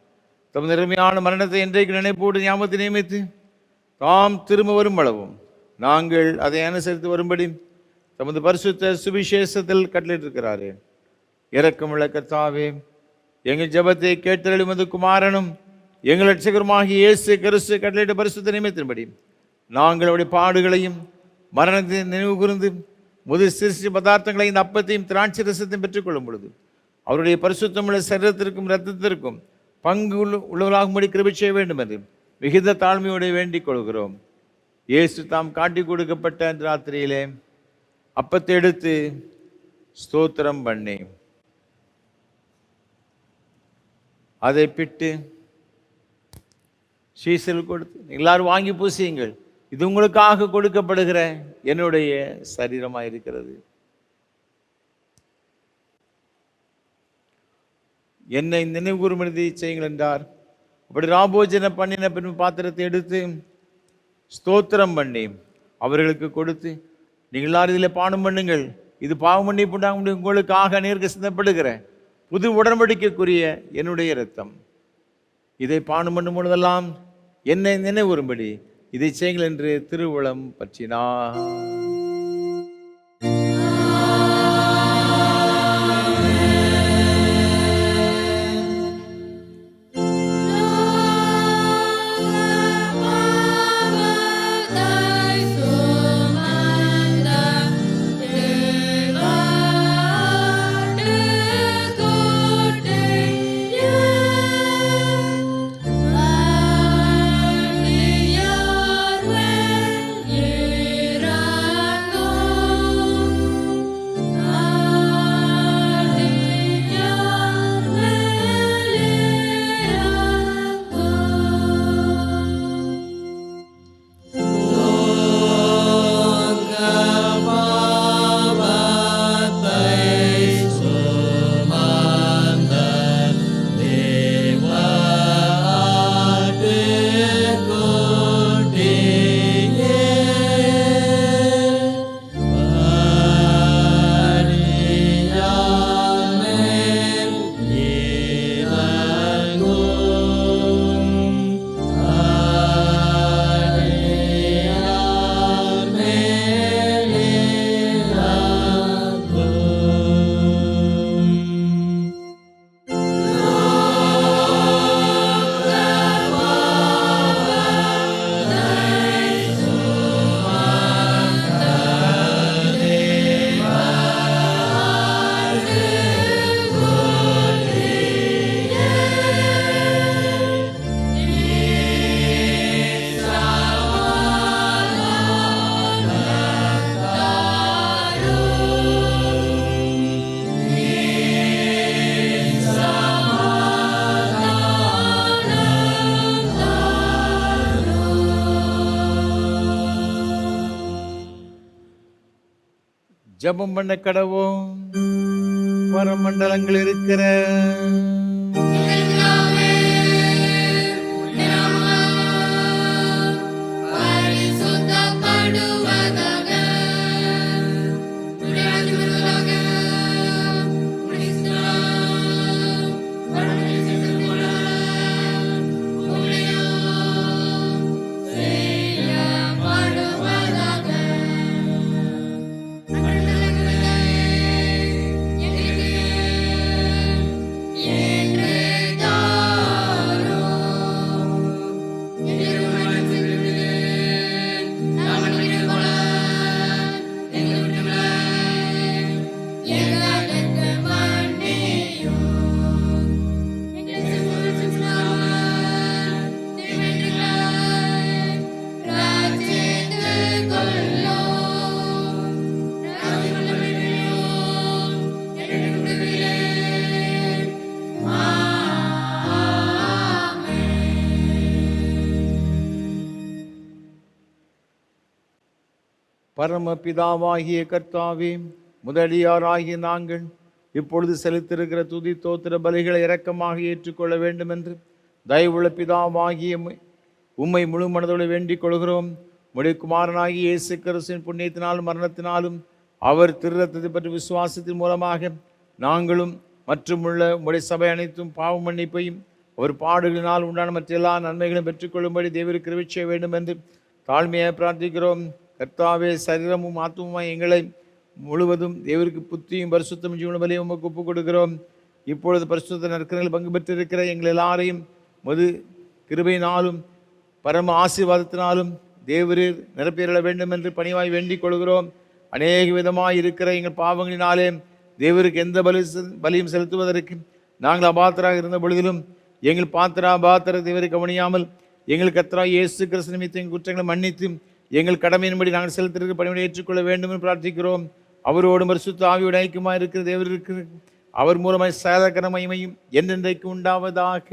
Speaker 1: தம் நிறமையான மரணத்தை இன்றைக்கு நினைப்போடு ஞாபகத்தை நியமித்து தாம் திரும்ப வரும் அளவும் நாங்கள் அதை அனுசரித்து வரும்படி தமது பரிசுத்த சுவிசேஷத்தில் கட்டளையிட்டிருக்கிறாரே. இரக்கமுள்ள கர்த்தாவே, எங்கள் ஜெபத்தை கேட்டருளும் எமது குமாரனும் எங்கள் ரட்சகருமாகிய இயேசு கிறிஸ்து கட்டளையிட்ட பரிசுத்த நியமத்தின்படி நாங்கள் அவருடைய பாடுகளையும் மரணத்தை நினைவு கூர்ந்து முதல் சிருஷ்டி பதார்த்தங்களை இந்த அப்பத்தையும் திராட்சை ரசத்தையும் பெற்றுக்கொள்ளும் பொழுது அவருடைய பரிசுத்தமுள்ள சரீரத்திற்கும் இரத்தத்திற்கும் பங்கு உள்ளவர்களாகும்படி கிருபை செய்ய வேண்டும் என்று மிகுந்த தாழ்மையோடு வேண்டிக் கொள்கிறோம். இயேசு தாம் காட்டி கொடுக்கப்பட்ட அந்த ராத்திரியிலே அப்பத்தை எடுத்து ஸ்தோத்திரம் பண்ணி அதை பிட்டு சீசல் கொடுத்து எல்லாரும் வாங்கி பூசியுங்கள், இது உங்களுக்காக கொடுக்கப்படுகிற என்னுடைய சரீரமாக இருக்கிறது. என்னை நினைவுகூறும்படி செய்யுங்கள் என்றார். அப்படி ராபோஜனை பண்ணின பின் பாத்திரத்தை எடுத்து ஸ்தோத்திரம் பண்ணி அவர்களுக்கு கொடுத்து, நீங்கள் எல்லாரும் இதில் பானம் பண்ணுங்கள், இது பாவம் பண்ணி போட்டாங்க உங்களுக்காக நேருக்கு சிந்தப்படுகிற புது உடன்படிக்கைக்குரிய என்னுடைய இரத்தம். இதை பானம் பண்ணும் பொழுதெல்லாம் என்னை நினைவுறும்படி இதை செய்யுங்கள் என்று திருவுளம் பற்றினார்.
Speaker 4: Yeah.
Speaker 1: ஜெபம் பண்ண கடவோம். பரமண்டலங்கள் இருக்கிற பரமபிதாவாகிய கர்த்தாவே, முதலியாராகிய நாங்கள் இப்பொழுது செலுத்திருக்கிற துதி தோத்திர பலிகளை இரக்கமாக ஏற்றுக்கொள்ள வேண்டும் என்று தயவுள்ள பிதாவாகிய உம்மை முழு மனதோடு வேண்டிக் கொள்கிறோம். உம்முடைய குமாரனாகிய இயேசு கிறிஸ்துவின் புண்ணியத்தினாலும் மரணத்தினாலும் அவர் திருரத்தத்தை பற்றி விசுவாசத்தின் மூலமாக நாங்களும் மற்றுமுள்ள உம்முடைய சபை அனைத்தும் பாவ மன்னிப்பையும் அவர் பாடுகளினால் உண்டான மற்ற எல்லா நன்மைகளும் பெற்றுக்கொள்ளும்படி தேவருக்கு கிருபை செய்ய வேண்டும் என்று தாழ்மையாக பிரார்த்திக்கிறோம். கர்த்தாவே, சரீரமும் ஆத்மாவும் எங்களை முழுவதும் தேவருக்கு புத்தியும் பரிசுத்தம் ஜீவனபலியும் உமக்கு ஒப்புக் கொடுக்கிறோம். இப்பொழுது பரிசுத்த நற்கரங்களில் பங்கு பெற்றிருக்கிற எங்கள் எல்லாரையும் மது கிருபையினாலும் பரம ஆசீர்வாதத்தினாலும் தேவரீர் நிரப்பியருள வேண்டும் என்று பணிவாய் வேண்டிக் கொள்கிறோம். அநேக விதமாய் இருக்கிற எங்கள் பாவங்களினாலே தேவருக்கு எந்த பலியும் செலுத்துவதற்கு நாங்கள் அபாத்திராக இருந்த பொழுதிலும் எங்கள் பாத்திர தேவரை கவனியாமல் எங்கள் கர்த்தராகிய இயேசு கிறிஸ்து நிமித்தம் எங்கள் குற்றங்களை மன்னித்து எங்கள் கடமையின்படி நாங்கள் செலுத்திருக்கிற பணியை ஏற்றுக்கொள்ள வேண்டும் என்று பிரார்த்திக்கிறோம். அவரோடு பரிசுத்த ஆவியோடு ஐக்கியமாக இருக்கிற தேவருக்கு அவர் மூலமாய் சகல மகிமையும் என்றென்றைக்கு உண்டாவதாக.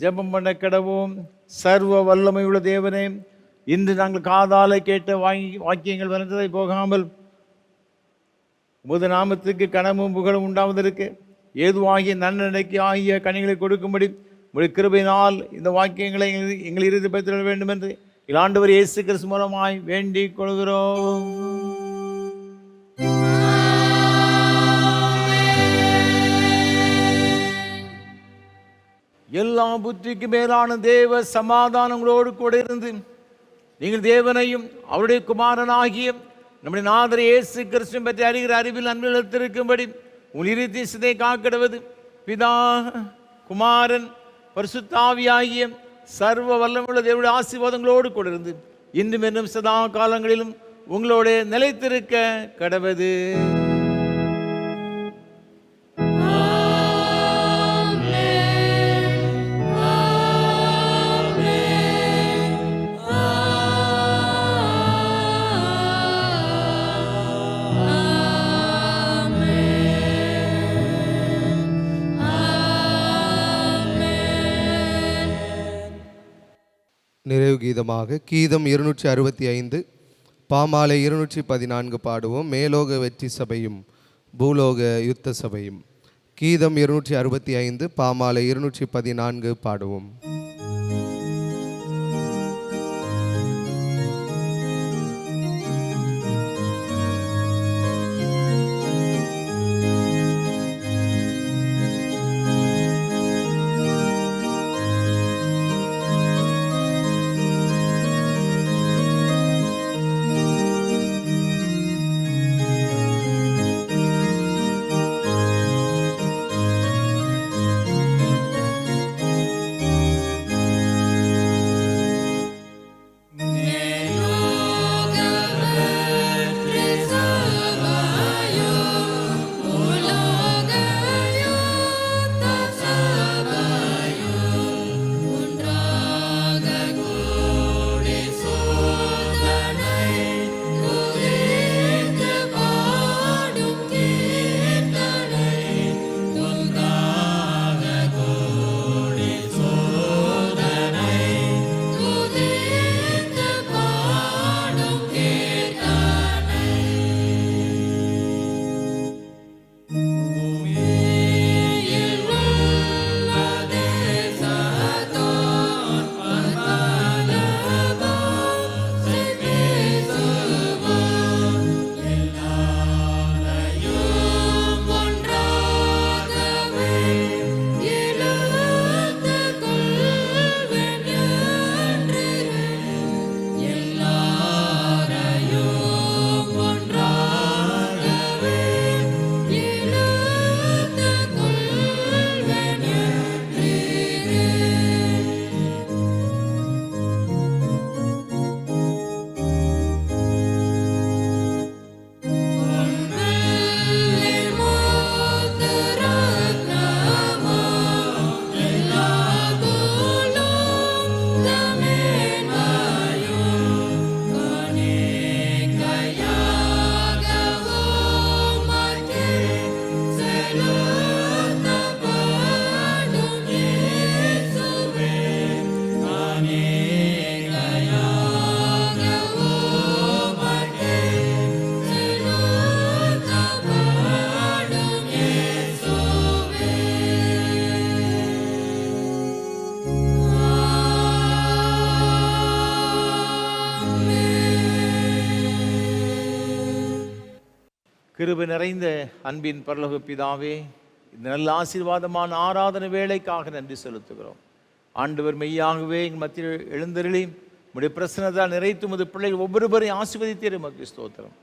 Speaker 1: ஜெபம் பண்ண கடவோம். சர்வ வல்லமையுள்ள தேவனே, இன்று நாங்கள் காதால கேட்ட வாக்கியங்கள் வளர்ந்ததை போகாமல் உமது நாமத்துக்கு கனமும் புகழும் உண்டாவதற்கு ஏதுவாகிய நன்னடைக்கு ஆகிய கனிகளை கொடுக்கும்படி உங்களுடைய கிருபையினால் இந்த வாக்கியங்களை எங்கள் இறுதி பெற்ற வேண்டும் என்று ஆண்டவர் இயேசு கிறிஸ்து மூலமாய் வேண்டிக் கொள்கிறோம். எல்லா புத்திக்கு மேலான தேவ சமாதானங்களோடு கூட இருந்து நீங்கள் தேவனையும் அவருடைய குமாரனாகிய நம்முடைய நாதர் இயேசு கிறிஸ்து பற்றி அறிகிற அறிவில் அன்பில் உங்கள் இறுதி காக்கிடுவது பிதா குமாரன் பரிசுத்த ஆவியாகிய சர்வ வல்லமையுள்ள தேவனுடைய ஆசீர்வாதங்களோடு கூட இருந்து இன்றும் என்னும் சதா காலங்களிலும் உங்களோட நிலைத்திருக்க கடவது.
Speaker 2: நிறைவு கீதமாக கீதம் 265 பாமாலை 214 பாடுவோம். மேலோக வெற்றி சபையும் பூலோக யுத்த சபையும். கீதம் 265 பாமாலை 214 பாடுவோம்.
Speaker 1: கிருபை நிறைந்த அன்பின் பரலோக பிதாவே, இந்த நல்ல ஆசீர்வாதமான ஆராதனை வேலைக்காக நன்றி செலுத்துகிறோம். ஆண்டவர் மெய்யாகவே எங்கள் மத்தியில் எழுந்தருளி உடைய பிரசன்னத்தால் நிறைத்து உமது பிள்ளைகள் ஒவ்வொருவரையும் ஆசீர்வதித்தீர். உமக்கு ஸ்தோத்திரம்.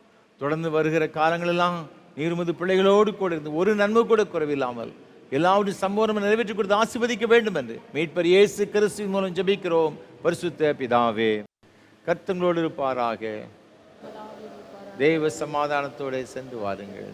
Speaker 1: தொடர்ந்து வருகிற காலங்களெல்லாம் நீர் உமது பிள்ளைகளோடு கூட இருந்து ஒரு நன்மை கூட குறைவில்லாமல் எல்லாவற்றையும் சம்பவம் நிறைவேற்றி கொடுத்து ஆசீர்வதிக்க வேண்டும் என்று மீட்பர் இயேசு கிறிஸ்துவின் மூலம் ஜெபிக்கிறோம் பரிசுத்த பிதாவே. கர்த்தங்களோடு இருப்பாராக. தேவ சமாதானத்தோடு சென்று வாருங்கள்.